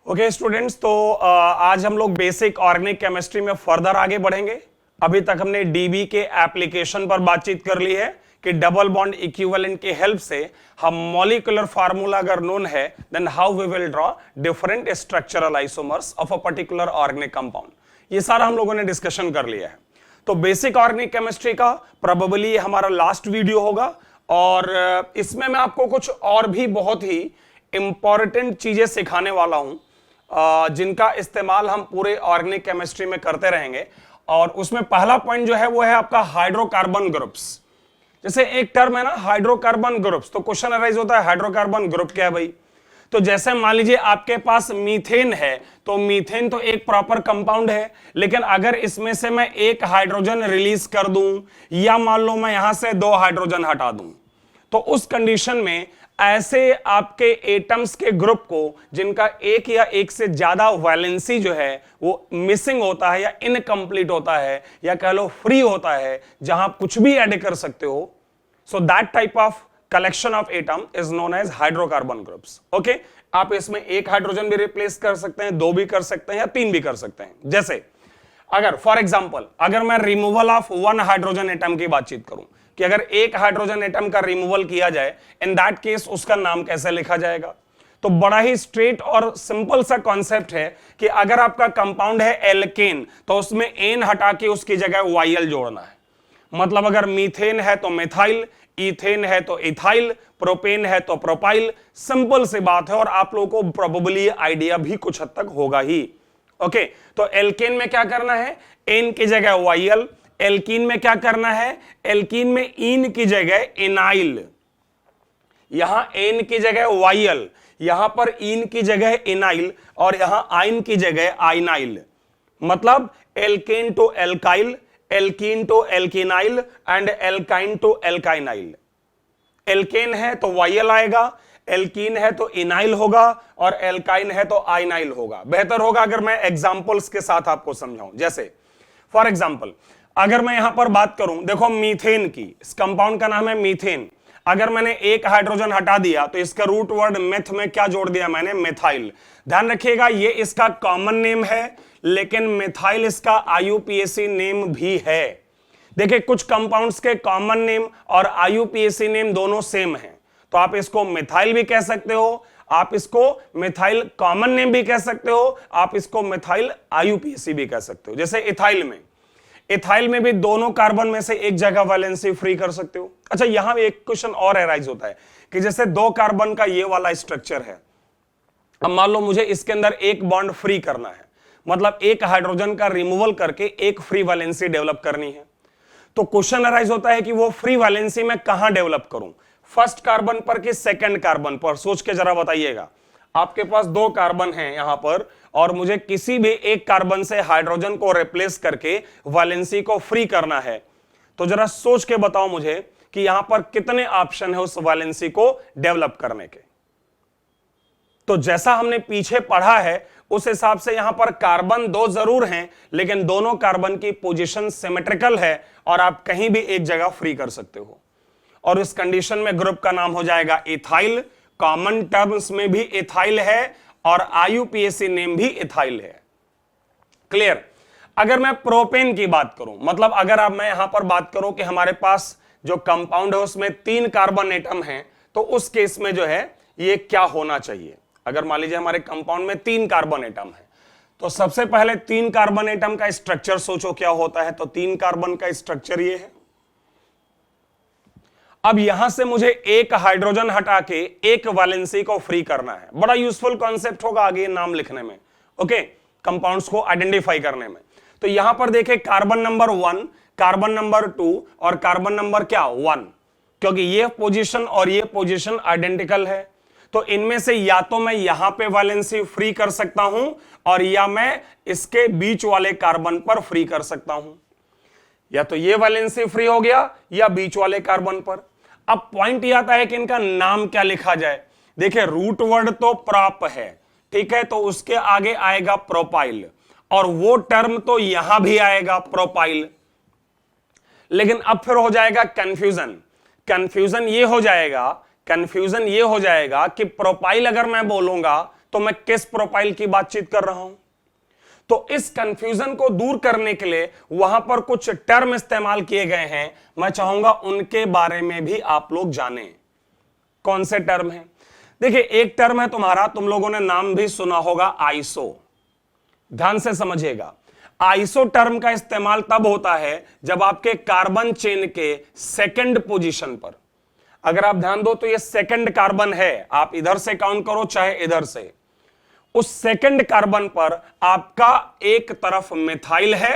Okay students, तो आज हम लोग बेसिक ऑर्गेनिक केमिस्ट्री में फर्दर आगे बढ़ेंगे। अभी तक हमने डीबी के एप्लीकेशन पर बातचीत कर ली है कि डबल बॉन्ड इक्विवेलेंट की हेल्प से हम मॉलिक्यूलर फार्मूला अगर नोन है then how we will draw different structural isomers of a particular organic compound. ये सारा हम लोगों ने डिस्कशन कर लिया है। तो बेसिक ऑर्गेनिक केमिस्ट्री का प्रोबेबली ये हमारा लास्ट वीडियो होगा और इसमें मैं आपको कुछ और भी बहुत ही इंपॉर्टेंट चीजें सिखाने वाला हूं जिनका इस्तेमाल हम पूरे ऑर्गेनिक केमिस्ट्री में करते रहेंगे। और उसमें पहला पॉइंट जो है वो है आपका हाइड्रोकार्बन ग्रुप्स। जैसे एक टर्म है ना हाइड्रोकार्बन ग्रुप्स, तो क्वेश्चन अराइज होता है हाइड्रोकार्बन ग्रुप क्या है भाई। तो जैसे मान लीजिए आपके पास मीथेन है, तो मीथेन तो एक प्रॉपर कंपाउंड है, लेकिन अगर इसमें से मैं एक हाइड्रोजन रिलीज कर दूं या मान लो मैं यहां से दो हाइड्रोजन हटा दूं, तो उस कंडीशन में ऐसे आपके एटम्स के ग्रुप को जिनका एक या एक से ज्यादा वैलेंसी जो है वो मिसिंग होता है या इनकम्प्लीट होता है या कह लो फ्री होता है, जहां आप कुछ भी ऐड कर सकते हो, so that type of collection of atom is known as hydrocarbon groups. Okay, आप इसमें एक हाइड्रोजन भी रिप्लेस कर सकते हैं, दो भी कर सकते हैं या तीन भी कर सकते हैं। जैसे अगर फॉर एग्जांपल अगर मैं removal of one hydrogen atom की बातचीत करूं कि अगर एक हाइड्रोजन एटम का रिमूवल किया जाए, इन दैट केस उसका नाम कैसे लिखा जाएगा। तो बड़ा ही स्ट्रेट और सिंपल सा कॉन्सेप्ट है कि अगर आपका कंपाउंड है एल्केन तो उसमें एन हटा के उसकी जगह वाईएल जोड़ना है। मतलब अगर मीथेन है तो मिथाइल, इथेन है तो इथाइल, प्रोपेन है तो प्रोपाइल। सिंपल सी बात है और आप लोगों को प्रोबेबली आइडिया भी कुछ हद तक होगा ही। ओके, तो एल्केन में क्या करना है, एन की जगह वाईएल। एल्कीन में क्या करना है, एल्कीन में इन की जगह इनाइल, यहां एन की जगह वाईएल, यहां पर इन की जगह इनाइल और यहां आइन की जगह आइनाइल। मतलब alkane to alkyl, alkene to alkenyl and alkyne to alkynyl. Alkane है तो वाईएल आएगा, एल्कीन है तो इनाइल होगा और एल्काइन है तो आइनाइल होगा। बेहतर होगा अगर मैं एग्जांपल्स के साथ आपको समझाऊं। जैसे फॉर एग्जांपल अगर मैं यहां पर बात करूं, देखो मीथेन की, इस कंपाउंड का नाम है मीथेन। अगर मैंने एक हाइड्रोजन हटा दिया तो इसका रूट वर्ड मेथ में क्या जोड़ दिया मैंने, मिथाइल। ध्यान रखिएगा ये इसका कॉमन नेम है, लेकिन मिथाइल इसका आईयूपीएसी नेम भी है। देखिए कुछ कंपाउंड्स के कॉमन नेम और आईयूपीएसी नेम दोनों सेम हैं, तो आप इसको मिथाइल भी कह सकते हो, आप इसको मिथाइल कॉमन नेम भी कह सकते हो, आप इसको मिथाइल आईयूपीएसी भी कह सकते हो। जैसे इथाइल में भी दोनों कार्बन में से एक जगह वैलेंसी फ्री कर सकते हो। अच्छा, यहां एक क्वेश्चन और अराइज होता है कि जैसे दो कार्बन का ये वाला स्ट्रक्चर है, अब मान लो मुझे इसके अंदर एक बॉन्ड फ्री करना है, मतलब एक हाइड्रोजन का रिमूवल करके एक फ्री वैलेंसी डेवलप करनी है। तो क्वेश्चन अराइज होता है कि वो फ्री वैलेंसी मैं कहां डेवलप करूं, फर्स्ट कार्बन पर कि सेकंड कार्बन पर। सोच के जरा बताइएगा, आपके पास दो कार्बन हैं यहां पर और मुझे किसी भी एक कार्बन से हाइड्रोजन को रिप्लेस करके वैलेंसी को फ्री करना है, तो जरा सोच के बताओ मुझे कि यहां पर कितने ऑप्शन है उस वैलेंसी को डेवलप करने के। तो जैसा हमने पीछे पढ़ा है उस हिसाब से यहां पर कार्बन दो जरूर हैं, लेकिन दोनों कार्बन की पोजीशन सिमेट्रिकल है और आप कहीं भी एक जगह फ्री कर सकते हो। और इस कंडीशन में ग्रुप का नाम हो जाएगा इथाइल। कॉमन टर्म्स में भी इथाइल है और आईयूपीएसी नेम भी इथाइल है। क्लियर। अगर मैं प्रोपेन की बात करूं, मतलब अगर अब मैं यहां पर बात करूं कि हमारे पास जो कंपाउंड है उसमें तीन कार्बन एटम हैं, तो उस केस में जो है ये क्या होना चाहिए। अगर मान लीजिए हमारे कंपाउंड में तीन कार्बन एटम है, तो सबसे पहले तीन कार्बन एटम का स्ट्रक्चर सोचो क्या होता है। तो तीन कार्बन का स्ट्रक्चर ये है। अब यहां से मुझे एक हाइड्रोजन हटा के एक वैलेंसी को फ्री करना है। बड़ा यूजफुल कॉन्सेप्ट होगा आगे नाम लिखने में, ओके, कंपाउंड्स को आइडेंटिफाई करने में। तो यहां पर देखें कार्बन नंबर 1, कार्बन नंबर 2 और कार्बन नंबर क्या 1, क्योंकि ये पोजीशन और ये पोजीशन आइडेंटिकल है। तो इनमें से या तो मैं यहां पे वैलेंसी फ्री कर सकता हूं और या मैं इसके बीच वाले कार्बन पर फ्री कर सकता हूं। या तो ये वैलेंसी फ्री हो गया या बीच वाले कार्बन पर। अब पॉइंट ये आता है कि इनका नाम क्या लिखा जाए। देखिए रूट वर्ड तो प्रॉप है, ठीक है, तो उसके आगे आएगा प्रोपाइल और वो टर्म तो यहां भी आएगा प्रोपाइल। लेकिन अब फिर हो जाएगा कंफ्यूजन। कंफ्यूजन ये हो जाएगा कि प्रोपाइल अगर मैं बोलूंगा तो मैं किस प्रोपाइल की बातचीत कर रहा हूं। तो इस कंफ्यूजन को दूर करने के लिए वहां पर कुछ टर्म इस्तेमाल किए गए हैं, मैं चाहूंगा उनके बारे में भी आप लोग जानें। कौन से टर्म हैं? देखिए, एक टर्म है तुम्हारा, तुम लोगों ने नाम भी सुना होगा, आइसो। ध्यान से समझिएगा, आइसो टर्म का इस्तेमाल तब होता है जब आपके कार्बन चेन के सेकंड पोजीशन पर, अगर आप ध्यान दो तो ये सेकंड कार्बन है, आप इधर से काउंट करो चाहे इधर से, उस सेकंड कार्बन पर आपका एक तरफ मिथाइल है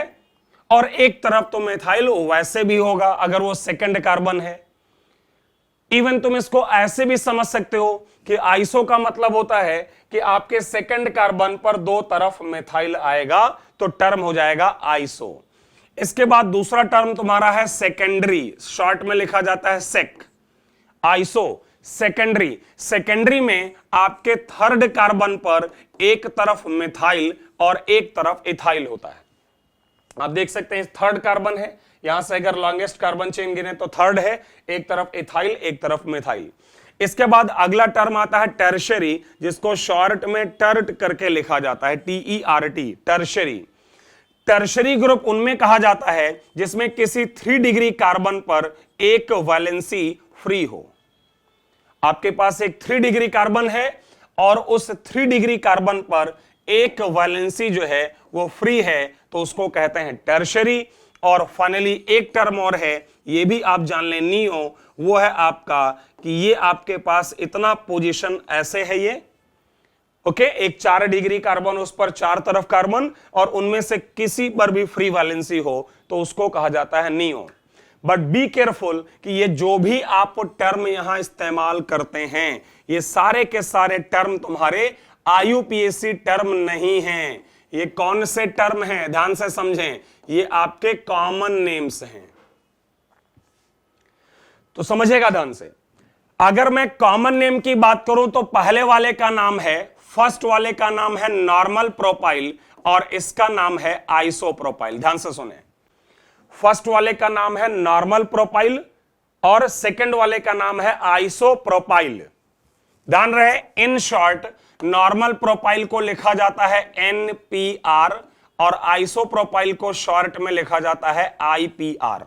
और एक तरफ तो मिथाइल वैसे भी होगा अगर वो सेकंड कार्बन है। इवन तुम इसको ऐसे भी समझ सकते हो कि आइसो का मतलब होता है कि आपके सेकंड कार्बन पर दो तरफ मिथाइल आएगा, तो टर्म हो जाएगा आइसो। इसके बाद दूसरा टर्म तुम्हारा है सेकेंडरी, शॉर्ट में लिखा जाता है सेक। आइसो सेकेंडरी, सेकेंडरी में आपके थर्ड कार्बन पर एक तरफ मिथाइल और एक तरफ इथाइल होता है। आप देख सकते हैं थर्ड कार्बन है, यहां से अगर लॉन्गेस्ट कार्बन चेन गिने तो थर्ड है, एक तरफ इथाइल एक तरफ मिथाइल। इसके बाद अगला टर्म आता है टर्शरी, जिसको शॉर्ट में टर्ट करके लिखा जाता है, TERT, टर्शरी। टर्शरी ग्रुप उनमें कहा जाता है जिसमें किसी 3 डिग्री कार्बन पर एक वैलेंसी फ्री हो। आपके पास एक 3 डिग्री कार्बन है और उस 3 डिग्री कार्बन पर एक वैलेंसी जो है वो फ्री है, तो उसको कहते हैं टर्शरी। और फाइनली एक टर्म और है, ये भी आप जान लें, नियो, वो है आपका कि ये आपके पास इतना पोजीशन ऐसे है ये, ओके, एक 4 डिग्री कार्बन, उस पर 4 तरफ कार्बन और उनमें से किसी पर भी फ्री वैलेंसी हो, तो उसको कहा जाता है नियो। बट बी केयरफुल कि ये जो भी आप टर्म यहां इस्तेमाल करते हैं, ये सारे के सारे टर्म तुम्हारे IUPAC टर्म नहीं हैं। ये कौन से टर्म हैं? ध्यान से समझें, ये आपके कॉमन नेम्स हैं। तो समझेगा ध्यान से, अगर मैं कॉमन नेम की बात करूं तो पहले वाले का नाम है, फर्स्ट वाले का नाम है नॉर्मल प्रोपाइल और इसका नाम है आइसो प्रोपाइल। ध्यान से सुने, फर्स्ट वाले का नाम है नॉर्मल प्रोपाइल और सेकंड वाले का नाम है आइसो प्रोपाइल। ध्यान रहे, इन शॉर्ट नॉर्मल प्रोपाइल को लिखा जाता है NPR और आइसो प्रोपाइल को शॉर्ट में लिखा जाता है IPR।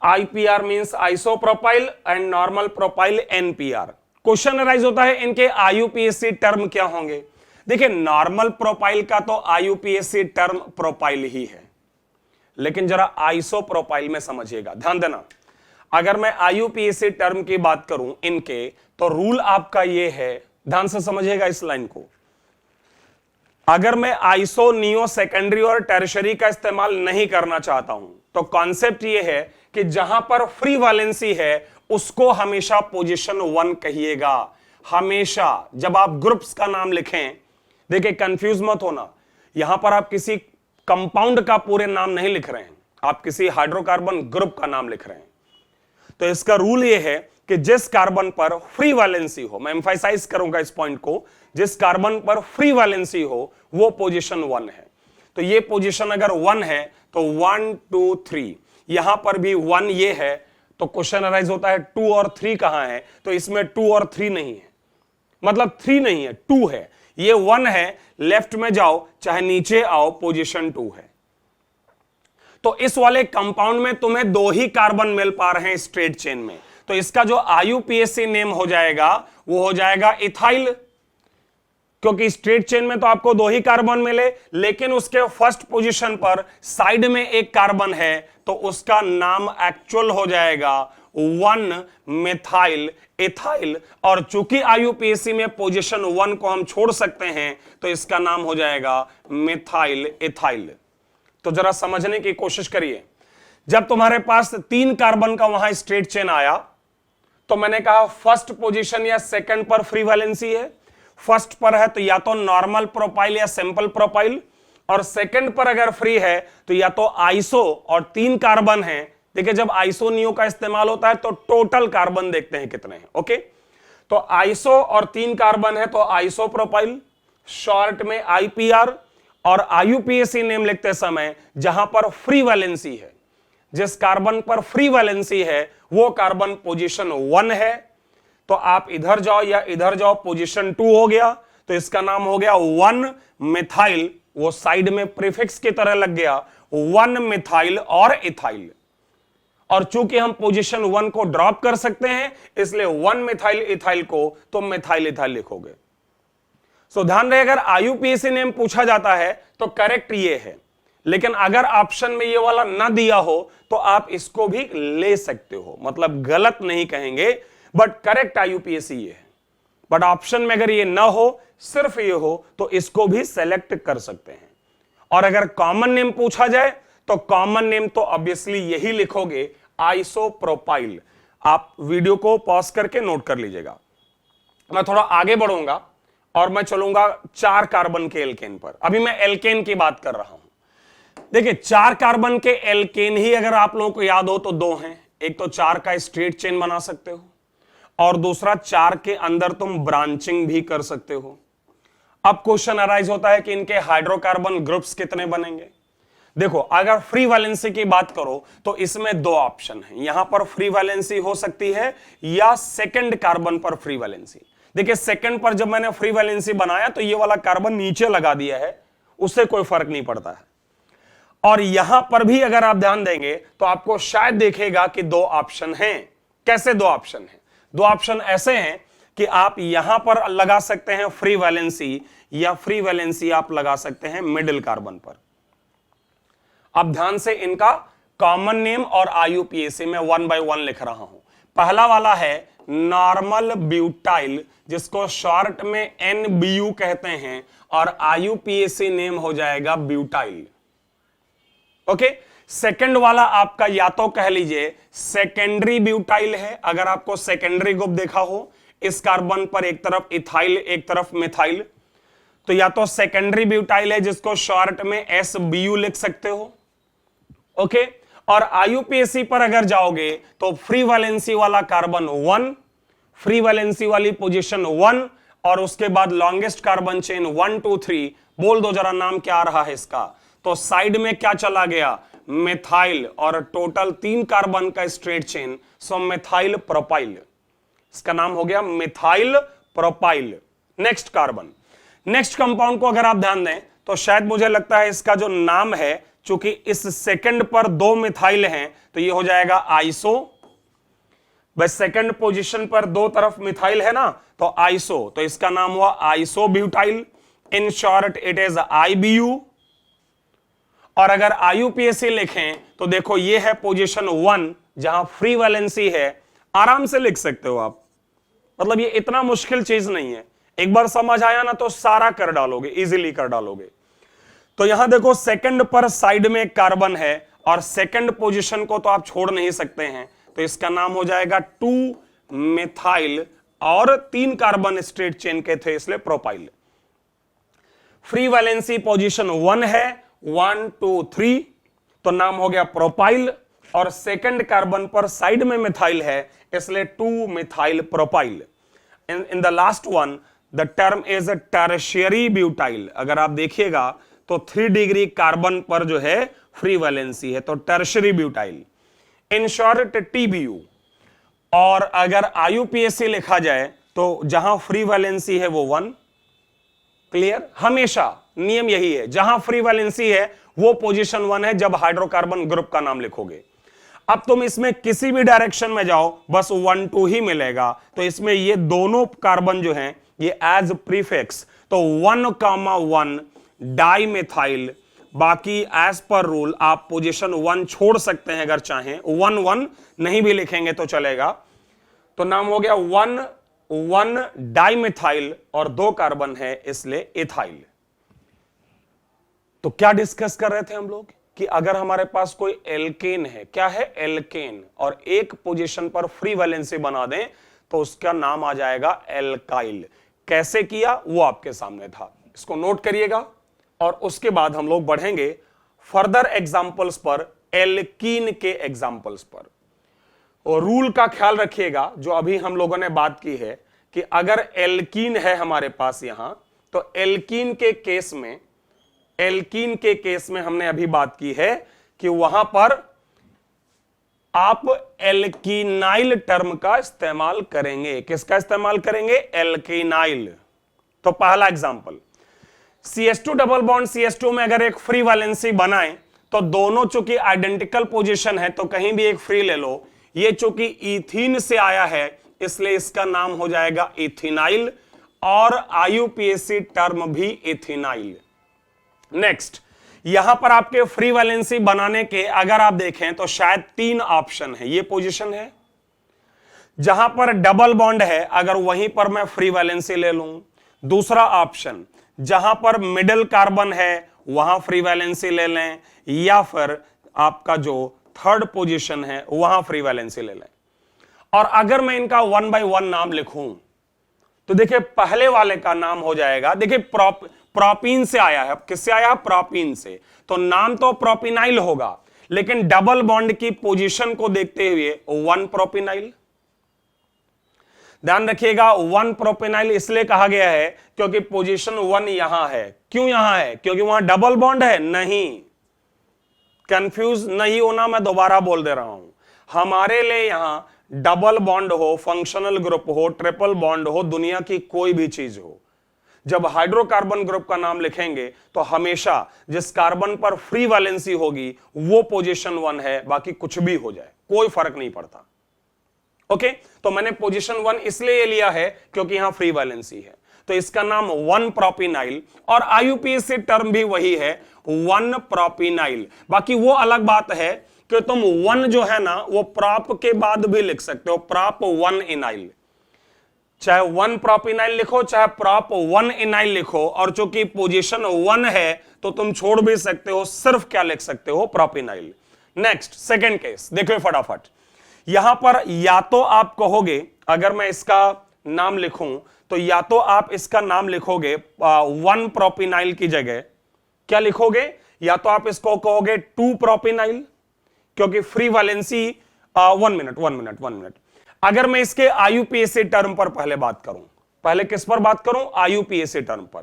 IPR means iso propyl and normal propyl NPR। Question arise होता है इनके IUPAC टर्म क्या होंगे। देखिए, नॉर्मल प्रोपाइल का तो IUPAC टर्म प्रोपाइल ही है, लेकिन जरा आइसो प्रोपाइल में समझिएगा, ध्यान देना। अगर मैं IUPAC टर्म की बात करूं इनके, तो रूल आपका ये है, ध्यान से समझिएगा इस लाइन को। अगर मैं आइसो, नियो, सेकेंडरी और टर्शरी का इस्तेमाल नहीं करना चाहता हूं, तो कॉन्सेप्ट ये है कि जहां पर फ्री वैलेंसी है उसको हमेशा पोजीशन 1 कहिएगा। हमेशा जब आप ग्रुप्स का नाम लिखें, देखिए कंफ्यूज मत होना, यहां पर आप किसी कंपाउंड का पूरे नाम नहीं लिख रहे हैं, आप किसी हाइड्रोकार्बन ग्रुप का नाम लिख रहे हैं। तो इसका रूल यह है कि जिस कार्बन पर फ्री वैलेंसी हो, मैं एम्फसाइज करूंगा इस पॉइंट को, जिस कार्बन पर फ्री वैलेंसी हो वो पोजीशन 1 है। तो ये पोजीशन अगर 1 है तो 1 2 3, यहां पर भी 1 ये है, तो क्वेश्चन अराइज होता है 2 और 3 कहां है, तो इसमें 2 और 3 नहीं है, मतलब 3 नहीं है, 2 है। ये 1 है, लेफ्ट में जाओ चाहे नीचे आओ, पोजीशन 2 है। तो इस वाले कंपाउंड में तुम्हें 2 ही कार्बन मिल पा रहे हैं स्ट्रेट चेन में, तो इसका जो IUPAC नेम हो जाएगा वो हो जाएगा इथाइल, क्योंकि स्ट्रेट चेन में तो आपको 2 ही कार्बन मिले, लेकिन उसके फर्स्ट पोजीशन पर साइड में एक कार्बन है, तो उसका नाम एक्चुअल हो जाएगा 1 मिथाइल इथाइल। और चूंकि IUPAC में पोजीशन 1 को हम छोड़ सकते हैं, तो इसका नाम हो जाएगा मिथाइल इथाइल। तो जरा समझने की कोशिश करिए, जब तुम्हारे पास 3 कार्बन का वहां स्ट्रेट चेन आया, तो मैंने कहा फर्स्ट पोजीशन या सेकंड पर फ्री वैलेंसी है, फर्स्ट पर है तो या तो नॉर्मल प्रोपाइल या सिंपल प्रोपाइल, और सेकंड पर अगर फ्री है तो या तो आइसो, और 3 कार्बन है। देखिए, जब आइसो नियो का इस्तेमाल होता है तो टोटल कार्बन देखते हैं कितने हैं, ओके। तो आइसो और 3 कार्बन है तो आइसो प्रोपाइल, शॉर्ट में IPR, और IUPAC नेम लिखते समय जहां पर फ्री वैलेंसी है, जिस कार्बन पर फ्री वैलेंसी है वो कार्बन पोजीशन 1 है, तो आप इधर जाओ या इधर जाओ, पोजीशन 2 हो गया। तो इसका नाम हो गया 1 मिथाइल, वो साइड में प्रीफिक्स की तरह लग गया 1 मिथाइल और इथाइल। और चूंकि हम पोजीशन 1 को ड्रॉप कर सकते हैं इसलिए 1 मिथाइल इथाइल को तो मिथाइल इथाइल लिखोगे। सो ध्यान रहे, अगर आईयूपीएसी नेम पूछा जाता है तो करेक्ट ये है, लेकिन अगर ऑप्शन में ये वाला ना दिया हो तो आप इसको भी ले सकते हो, मतलब गलत नहीं कहेंगे, बट करेक्ट आईयूपीएसी ये है। बट ऑप्शन में अगर ये ना हो, सिर्फ ये हो, तो इसको भी सेलेक्ट कर सकते हैं। और अगर कॉमन नेम पूछा जाए तो कॉमन नेम तो ऑब्वियसली यही लिखोगे, आइसोप्रोपाइल। आप वीडियो को पॉज करके नोट कर लीजिएगा। मैं थोड़ा आगे बढ़ूंगा और मैं चलूंगा 4 कार्बन के एल्केन पर। अभी मैं एल्केन की बात कर रहा हूं। देखिए 4 कार्बन के एल्केन ही अगर आप लोगों को याद हो तो 2 हैं। एक तो 4 का स्ट्रेट चेन बना सकते हो और दूसरा 4 के अंदर तुम ब्रांचिंग भी कर सकते हो। अब क्वेश्चन अराइज होता है कि इनके हाइड्रोकार्बन ग्रुप्स कितने बनेंगे। देखो अगर फ्री वैलेंसी की बात करो तो इसमें 2 ऑप्शन है। यहां पर फ्री वैलेंसी हो सकती है या सेकंड कार्बन पर फ्री वैलेंसी। देखिए सेकंड पर जब मैंने फ्री वैलेंसी बनाया तो ये वाला कार्बन नीचे लगा दिया है, उससे कोई फर्क नहीं पड़ता है। और यहां पर भी अगर आप ध्यान देंगे तो आपको शायद देखेगा कि 2 ऑप्शन हैं। कैसे 2 ऑप्शन हैं? 2 ऑप्शन ऐसे हैं कि आप यहां पर लगा सकते हैं फ्री वैलेंसी, या फ्री वैलेंसी आप लगा सकते हैं मिडिल कार्बन पर। अब ध्यान से इनका कॉमन नेम और आईयूपीएसी में 1 by 1 लिख रहा हूं। पहला वाला है नॉर्मल ब्यूटाइल, जिसको शॉर्ट में NBU कहते हैं, और आईयूपीएसी नेम हो जाएगा ब्यूटाइल। ओके, सेकंड वाला आपका या तो कह लीजिए सेकेंडरी ब्यूटाइल है। अगर आपको सेकेंडरी ग्रुप देखा हो, इस कार्बन पर एक तरफ इथाइल एक तरफ मिथाइल, तो या तो सेकेंडरी ब्यूटाइल है जिसको शॉर्ट में SBU लिख सकते हो। ओके, और आईयूपीएसी पर अगर जाओगे तो फ्री वैलेंसी वाला कार्बन 1, फ्री वैलेंसी वाली पोजीशन 1, और उसके बाद लॉन्गेस्ट कार्बन चेन 1 2 3। बोल दो जरा नाम क्या आ रहा है इसका। तो साइड में क्या चला गया? मिथाइल, और टोटल 3 कार्बन का स्ट्रेट चेन, सो मिथाइल प्रोपाइल। इसका नाम हो गया methyl propyl. Next carbon, next compound को अगर आप ध्यान दें तो शायद मुझे लगता है इसका जो नाम है, चूंकि इस सेकंड पर 2 मिथाइल हैं तो ये हो जाएगा आइसो। बस सेकंड पोजीशन पर 2 तरफ मिथाइल है ना, तो आइसो, तो इसका नाम हुआ isobutyl. In short it is IBU। और अगर आईयूपीएसी लिखें तो देखो ये है पोजीशन 1 जहां फ्री वैलेंसी है, आराम से लिख सकते हो आप। मतलब ये इतना मुश्किल चीज नहीं है, एक बार समझ आया ना तो सारा कर डालोगे, इजीली कर डालोगे। तो यहां देखो सेकंड पर साइड में कार्बन है और सेकंड पोजीशन को तो आप छोड़ नहीं सकते हैं, तो इसका नाम हो जाएगा 2 मिथाइल, और 3 कार्बन स्ट्रेट चेन के थे इसलिए प्रोपाइल। फ्री वैलेंसी पोजीशन 1 है, 1 2 3, तो नाम हो गया प्रोपाइल, और सेकंड कार्बन पर साइड में मिथाइल है इसलिए 2 methyl propyl. In the last one the term is tertiary butyl. अगर आप देखिएगा तो 3 डिग्री कार्बन पर जो है फ्री वैलेंसी है, तो tertiary butyl, in short TBU। और अगर आईयूपीएसी लिखा जाए तो जहां फ्री वैलेंसी है वो 1। क्लियर? हमेशा नियम यही है, जहां फ्री वैलेंसी है वो पोजीशन 1 है जब हाइड्रोकार्बन ग्रुप का नाम लिखोगे। अब तुम इसमें किसी भी डायरेक्शन में जाओ बस 1 2 ही मिलेगा, तो इसमें ये दोनों कार्बन जो हैं ये एज प्रीफिक्स, तो 1,1 डाइमिथाइल। बाकी एज पर रूल आप पोजीशन 1 छोड़ सकते हैं, अगर चाहें 1 1 नहीं भी लिखेंगे तो चलेगा। तो नाम हो गया 1 डाइमिथाइल, और 2 कार्बन है इसलिए इथाइल। तो क्या डिस्कस कर रहे थे हम लोग कि अगर हमारे पास कोई एल्केन है, क्या है एल्केन, और एक पोजीशन पर फ्री वैलेंसी बना दें तो उसका नाम आ जाएगा एल्काइल। कैसे किया वो आपके सामने था, इसको नोट करिएगा। और उसके बाद हम लोग बढ़ेंगे फर्दर एग्जांपल्स पर, एल्कीन के एग्जांपल्स पर। और रूल का ख्याल रखिएगा जो अभी हम लोगों ने बात की है कि अगर एल्कीन है हमारे पास यहां, तो एल्कीन के केस में हमने अभी बात की है कि वहां पर आप एल्कीनाइल टर्म का इस्तेमाल करेंगे। किसका इस्तेमाल करेंगे? एल्कीनाइल। तो पहला example, CH2 double bond CH2 में अगर एक फ्री वैलेंसी बनाए तो दोनों चूंकि आइडेंटिकल पोजीशन है तो कहीं भी एक फ्री ले लो। ये चूंकि इथीन से आया है इसलिए इसका नाम हो जाएगा इथिनाइल और IUPAC टर्म भी इथिनाइल। नेक्स्ट, यहां पर आपके फ्री वैलेंसी बनाने के अगर आप देखें तो शायद 3 ऑप्शन है। ये पोजीशन है जहां पर डबल बॉन्ड है, अगर वहीं पर मैं फ्री वैलेंसी ले लूं। दूसरा ऑप्शन, जहां पर मिडिल कार्बन है वहां फ्री वैलेंसी ले लें, या फिर आपका जो थर्ड पोजीशन है वहां फ्री वैलेंसी ले लें। और अगर मैं इनका 1 बाय 1 नाम लिखूं तो देखिए पहले वाले का नाम हो जाएगा, देखिए प्रोपीन से आया है। किससे आया? प्रोपीन से, तो नाम तो प्रोपिनाइल होगा, लेकिन डबल बॉन्ड की पोजीशन को देखते हुए 1 प्रोपिनाइल। ध्यान रखिएगा 1 प्रोपिनाइल इसलिए कहा गया है क्योंकि पोजीशन 1 यहां है। क्यों यहां है? क्योंकि वहां डबल बॉन्ड है? नहीं, कंफ्यूज नहीं होना, मैं दोबारा बोल दे रहा हूं। हमारे लिए यहां डबल बॉन्ड हो, फंक्शनल ग्रुप हो, ट्रिपल बॉन्ड हो, दुनिया की कोई भी चीज हो, जब हाइड्रोकार्बन ग्रुप का नाम लिखेंगे तो हमेशा जिस कार्बन पर फ्री वैलेंसी होगी वो पोजीशन 1 है, बाकी कुछ भी हो जाए कोई फर्क नहीं पड़ता। ओके, तो मैंने पोजीशन 1 इसलिए लिया है क्योंकि यहां फ्री वैलेंसी है, तो इसका नाम 1 प्रोपिनाइल और IUPAC टर्म भी वही है 1 प्रोपिनाइल। बाकी वो अलग बात है कि तुम 1 जो है ना वो प्रॉप के बाद भी लिख सकते हो, प्रॉप 1 इनाइल, चाहे 1 प्रोपिनाइल लिखो चाहे प्रॉप 1 इनाइल लिखो, और चूंकि पोजीशन 1 है तो तुम छोड़ भी सकते हो, सिर्फ क्या लिख सकते हो? प्रोपिनाइल। नेक्स्ट, सेकेंड केस देखो फटाफट। यहां पर या तो आप कहोगे, अगर मैं इसका नाम लिखूं तो या तो आप इसका नाम लिखोगे 1 प्रोपिनाइल की जगह क्या लिखोगे? या तो आप इसको कहोगे 2 प्रोपिनाइल, क्योंकि फ्री वैलेंसी 1 मिनट। अगर मैं इसके IUPAC टर्म पर पहले बात करूं, पहले किस पर बात करूं? IUPAC टर्म पर।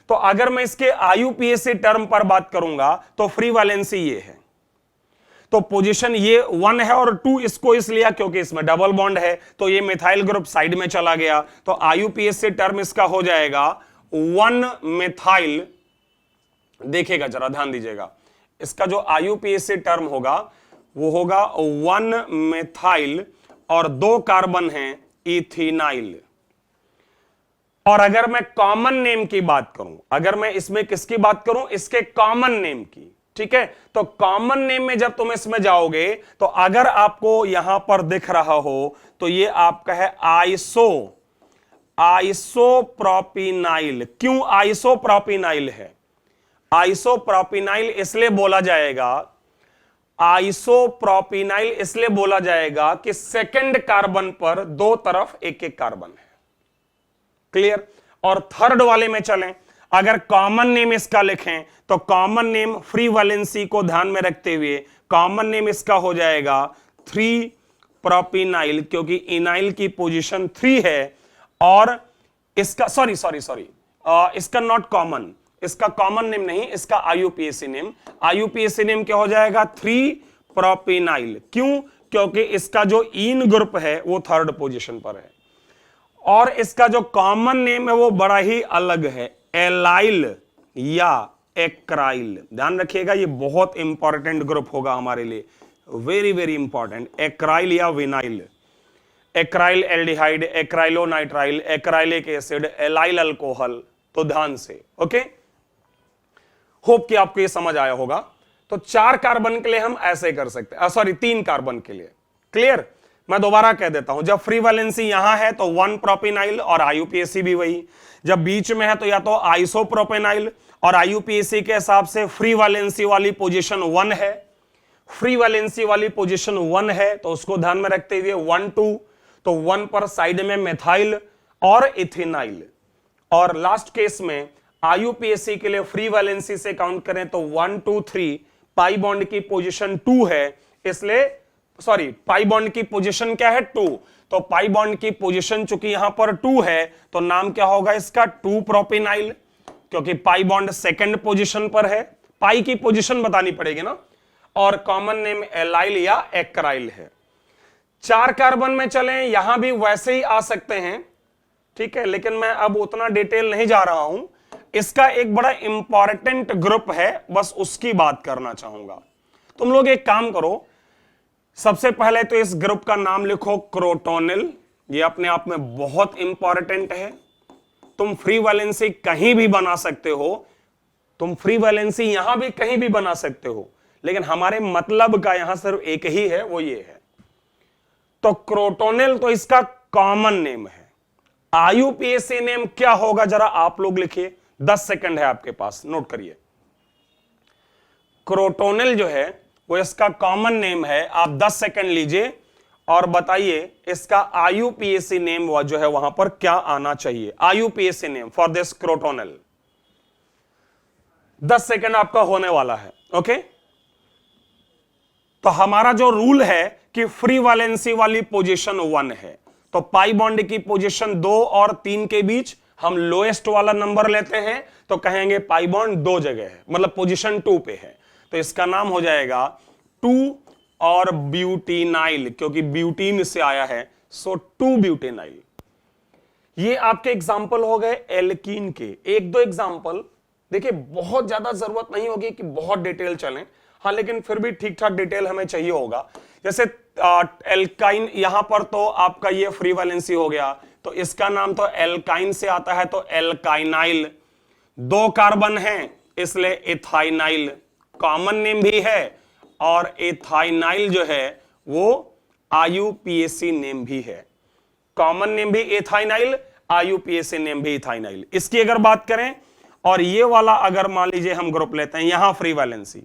तो अगर मैं इसके IUPAC टर्म पर बात करूंगा तो फ्री वैलेंसी ये है, तो पोजीशन ये 1 है और 2 इसको इसलिए क्योंकि इसमें डबल बॉन्ड है, तो ये मिथाइल ग्रुप साइड में चला गया, तो IUPAC टर्म इसका हो जाएगा 1 मिथाइल। देखिएगा जरा ध्यान दीजिएगा, इसका जो IUPAC टर्म होगा वो होगा 1 मिथाइल और 2 कार्बन हैं इथिनाइल। और अगर मैं कॉमन नेम की बात करूं, अगर मैं इसमें किसकी बात करूं? इसके कॉमन नेम की, ठीक है। तो कॉमन नेम में जब तुम इसमें जाओगे तो अगर आपको यहां पर दिख रहा हो तो ये आपका है आइसोप्रोपिनाइल। क्यों आइसोप्रोपिनाइल है? आइसोप्रोपिनाइल इसलिए बोला जाएगा, आइसोप्रोपिनाइल इसलिए बोला जाएगा कि सेकंड कार्बन पर 2 तरफ एक एक कार्बन है। क्लियर? और थर्ड वाले में चलें, अगर कॉमन नेम इसका लिखें तो कॉमन नेम फ्री वैलेंसी को ध्यान में रखते हुए कॉमन नेम इसका हो जाएगा 3 प्रोपिनाइल, क्योंकि इनाइल की पोजीशन 3 है। और इसका सॉरी इसका नॉट कॉमन, इसका कॉमन नेम नहीं, इसका IUPAC नेम। IUPAC नेम क्या हो जाएगा? 3 प्रोपिनाइल। क्यों? क्योंकि इसका जो इन ग्रुप है वो थर्ड पोजीशन पर है, और इसका जो कॉमन नेम है वो बड़ा ही अलग है, एलाइल या एक्राइल। ध्यान रखिएगा ये बहुत इंपॉर्टेंट ग्रुप होगा हमारे लिए, वेरी वेरी इंपॉर्टेंट। एक्राइल या vinyl, acryl aldehyde, acrylonitrile, acrylic acid, allyl alcohol. तो ध्यान से, ओके, होप कि आपको ये समझ आया होगा। तो 4 कार्बन के लिए हम ऐसे कर सकते हैं, सॉरी 3 कार्बन के लिए। क्लियर? मैं दोबारा कह देता हूं, जब फ्री वैलेंसी यहां है तो 1 प्रोपिनाइल और IUPAC भी वही, जब बीच में है तो या तो आइसोप्रोपेनाइल और IUPAC के हिसाब से फ्री वैलेंसी वाली पोजीशन 1 है, फ्री वैलेंसी वाली पोजीशन 1 है तो उसको ध्यान में रखते हुए 1 2, तो 1 पर साइड में मिथाइल और इथिनाइल। और लास्ट केस में IUPAC के लिए फ्री वैलेंसी से काउंट करें तो 1 2 3, पाई बॉन्ड की पोजीशन 2 है, इसलिए सॉरी पाई बॉन्ड की पोजीशन क्या है? 2, तो पाई बॉन्ड की पोजीशन चूंकि यहां पर 2 है तो नाम क्या होगा इसका? 2 प्रोपिनाइल, क्योंकि पाई बॉन्ड सेकंड पोजीशन पर है, पाई की पोजीशन बतानी पड़ेगी ना। और कॉमन नेम एलाइल या एक्राइल है। 4 कार्बन में चलें, यहां भी वैसे ही आ सकते हैं, ठीक है, लेकिन मैं अब उतना डिटेल नहीं जा रहा हूं। इसका एक बड़ा इंपॉर्टेंट ग्रुप है, बस उसकी बात करना चाहूंगा। तुम लोग एक काम करो, सबसे पहले तो इस ग्रुप का नाम लिखो क्रोटोनिल। ये अपने आप में बहुत इंपॉर्टेंट है। तुम फ्री वैलेंसी कहीं भी बना सकते हो, तुम फ्री वैलेंसी यहां भी कहीं भी बना सकते हो, लेकिन हमारे मतलब का यहां सिर्फ एक ही है, वो ये है। तो क्रोटोनिल तो इसका कॉमन नेम है। आईयूपीएसी नेम क्या होगा जरा आप लोग लिखिए, 10 सेकंड है आपके पास, नोट करिए। क्रोटोनिल जो है वो इसका कॉमन नेम है। आप 10 सेकंड लीजिए और बताइए इसका आईयूपीएसी नेम जो है वहां पर क्या आना चाहिए। IUPAC name for this crotonyl. 10 second आपका होने वाला है। ओके, तो हमारा जो रूल है कि फ्री वैलेंसी वाली पोजीशन 1 है, तो पाई बॉन्ड की पोजीशन 2 और 3 के बीच हम लोएस्ट वाला नंबर लेते हैं, तो कहेंगे पाई बॉन्ड 2 जगह है, मतलब पोजीशन 2 पे है, तो इसका नाम हो जाएगा 2 और ब्यूटीनाइल, क्योंकि ब्यूटीन से आया है, सो 2 ब्यूटेनाइल। ये आपके एग्जाम्पल हो गए एल्कीन के। एक दो एग्जाम्पल देखिए, बहुत ज्यादा जरूरत नहीं होगी कि बहुत डिटेल चलें, हाँ, लेकिन फिर भी ठीक ठाक डिटेल हमें चाहिए होगा। जैसे एल्काइन, यहां पर तो आपका ये फ्री वैलेंसी हो गया, तो इसका नाम तो एल्काइन से आता है, तो एल्काइनाइल। 2 कार्बन हैं इसलिए इथाइनाइल, कॉमन नेम भी है, और इथाइनाइल जो है वो आईयूपीएसी नेम भी है। कॉमन नेम भी इथाइनाइल, आईयूपीएसी नेम भी इथाइनाइल। इसकी अगर बात करें, और ये वाला अगर मान लीजिए हम ग्रुप लेते हैं, यहां फ्री वैलेंसी,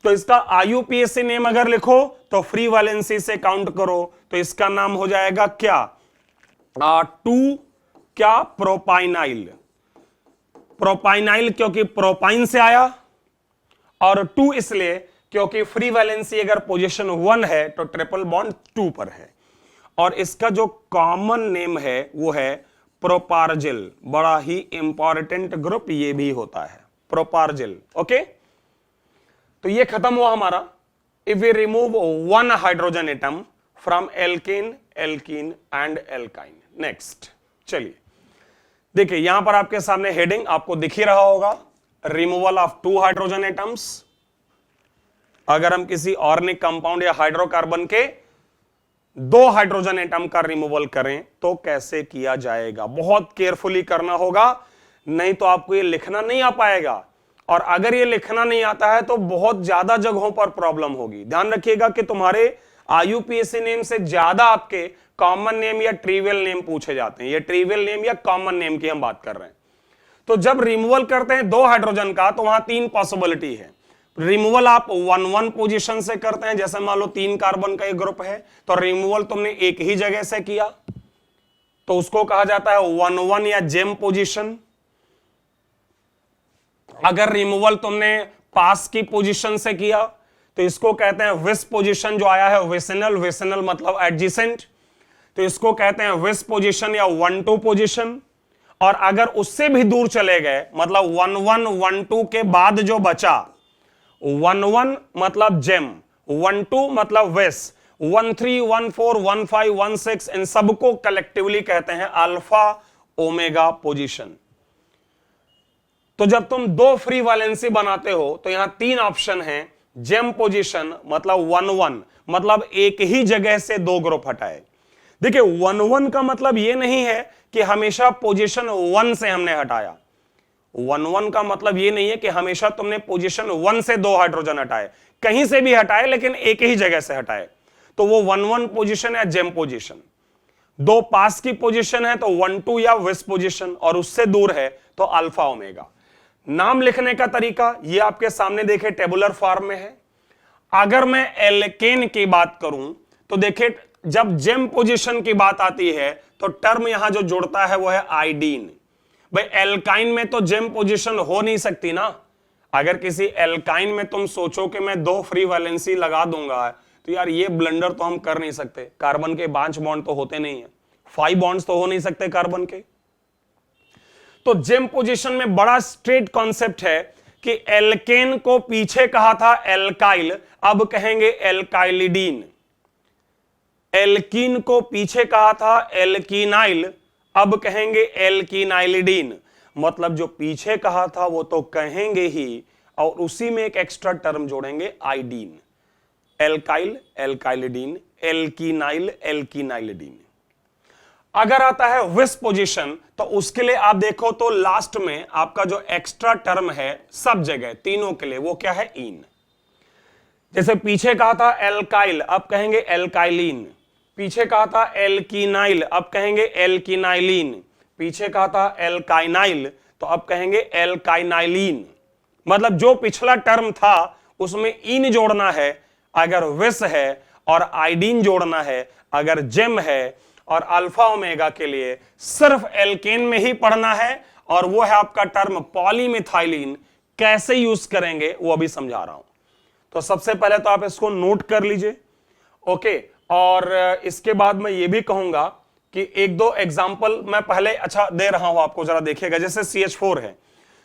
तो इसका आईयूपीएसी नेम अगर लिखो तो फ्री वैलेंसी से काउंट करो, तो इसका नाम हो जाएगा क्या, 2 क्या, प्रोपाइनाइल। प्रोपाइनाइल क्योंकि प्रोपाइन से आया, और 2 इसलिए क्योंकि फ्री वैलेंसी अगर पोजीशन 1 है तो ट्रिपल बॉन्ड 2 पर है। और इसका जो कॉमन नेम है वो है प्रोपार्जिल। बड़ा ही इंपॉर्टेंट ग्रुप ये भी होता है, प्रोपार्जिल। ओके, तो ये खत्म हुआ हमारा। If we remove 1 hydrogen atom from alkane, alkene and alkyne. Next चलिए देखिए, यहां पर आपके सामने हेडिंग आपको दिख ही रहा होगा, रिमूवल ऑफ 2 हाइड्रोजन एटम्स। अगर हम किसी ऑर्गेनिक कंपाउंड या हाइड्रोकार्बन के 2 हाइड्रोजन एटम का रिमूवल करें तो कैसे किया जाएगा, बहुत केयरफुली करना होगा, नहीं तो आपको ये लिखना नहीं आ पाएगा। और अगर ये लिखना नहीं आता है तो बहुत ज्यादा जगहों पर प्रॉब्लम होगी। ध्यान रखिएगा कि तुम्हारे आईयूपीएसी नेम से ज्यादा आपके कॉमन नेम या ट्रिवियल नेम पूछे जाते हैं। ये ट्रिवियल नेम या कॉमन नेम की हम बात कर रहे हैं। तो जब रिमूवल करते हैं 2 हाइड्रोजन का, तो वहां 3 पॉसिबिलिटी है। रिमूवल आप 1-1 पोजीशन से करते हैं, जैसे मान लो 3 कार्बन का एक ग्रुप है, तो रिमूवल तुमने एक ही जगह से किया, तो उसको कहा जाता है 1-1 या जेम पोजीशन। अगर रिमूवल तुमने पास की पोजीशन से किया तो इसको कहते हैं विस पोजीशन, जो आया है विसिनल, विसिनल मतलब एडजेसेंट, तो इसको कहते हैं विस पोजीशन या 1-2 पोजीशन। और अगर उससे भी दूर चले गए, मतलब 1-1 1-2 के बाद जो बचा, 1-1 मतलब जेम, 1-2 मतलब विस, 1-3 1-4 1-5 1-6, इन सबको कलेक्टिवली कहते हैं अल्फा ओमेगा पोजीशन। तो जब तुम 2 फ्री वैलेंसी बनाते हो तो यहां 3 ऑप्शन हैं। जेम पोजीशन मतलब 1-1, मतलब एक ही जगह से 2 ग्रुप हटाए। देखिए 1-1 का मतलब यह नहीं है कि हमेशा पोजीशन 1 से हमने हटाया। 1-1 का मतलब यह नहीं है कि हमेशा तुमने पोजीशन 1 से 2 हाइड्रोजन हटाए, कहीं से भी हटाए लेकिन एक ही जगह से हटाए, तो वो 1-1 पोजीशन या जेम पोजीशन। 2 पास की पोजीशन है तो 1-2 या विस पोजीशन, और उससे दूर है तो अल्फा ओमेगा। नाम लिखने का तरीका ये आपके सामने देखे टेबुलर फॉर्म में है। अगर मैं एल्केन की बात करूं तो देखिए, जब जेम पोजीशन की बात आती है तो टर्म यहां जो जुड़ता है वो है आइडीन। भाई एल्काइन में तो जेम पोजीशन हो नहीं सकती ना। अगर किसी एल्काइन में तुम सोचो कि मैं 2 फ्री वैलेंसी लगा दूंगा, तो यार ये ब्लंडर तो हम कर नहीं सकते। कार्बन के 5 बॉन्ड तो होते नहीं है, 5 बॉन्ड्स तो हो नहीं सकते कार्बन के। तो जेम पोजीशन में बड़ा स्ट्रेट कॉन्सेप्ट है कि एल्केन को पीछे कहा था एल्काइल, अब कहेंगे एल्काइलिडीन। एल्कीन को पीछे कहा था एल्कीनाइल, अब कहेंगे एल्कीनाइलिडीन। मतलब जो पीछे कहा था वो तो कहेंगे ही, और उसी में एक एक्स्ट्रा टर्म जोड़ेंगे आइडीन। एल्काइल एल्काइलिडीन, एल्कीनाइल एल्कीनाइलिडीन। अगर आता है विस पोजीशन तो उसके लिए आप देखो तो लास्ट में आपका जो एक्स्ट्रा टर्म है सब जगह तीनों के लिए वो क्या है, इन। जैसे पीछे कहा था एल्काइल, अब कहेंगे एल्काइलिन। पीछे कहा था एल्कीनाइल, अब कहेंगे एल्कीनाइलिन। पीछे कहा था एल्काइनाइल, तो अब कहेंगे एल्काइनाइलिन। मतलब जो पिछला टर्म था उसमें इन जोड़ना है अगर विस है, और आइडीन जोड़ना है अगर जेम है, और अल्फा ओमेगा के लिए सिर्फ एल्केन में ही पढ़ना है, और वो है आपका टर्म पॉलीमिथाइलिन। कैसे यूज करेंगे वो अभी समझा रहा हूं। तो सबसे पहले तो आप इसको नोट कर लीजिए, ओके। और इसके बाद मैं ये भी कहूंगा कि एक दो एग्जाम्पल मैं पहले अच्छा दे रहा हूं आपको, जरा देखिएगा। जैसे CH4 है,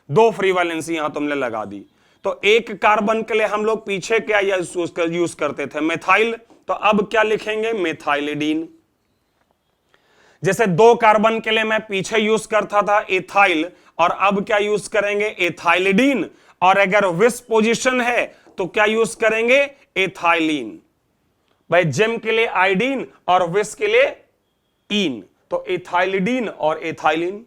2 फ्री वैलेंसी यहां तुमने लगा दी, तो एक कार्बन के लिए हम लोग पीछे क्या यूज करते थे, मेथाइल, तो अब क्या लिखेंगे, मेथाइलिडीन। जैसे 2 कार्बन के लिए मैं पीछे यूज करता था एथाइल, और अब क्या यूज करेंगे, एथाइलिडीन। और अगर विस पोजीशन है तो क्या यूज करेंगे, एथाइलिन। भाई जेम के लिए आइडीन और विस के लिए इन, तो एथाइलिडीन और एथाइलिन।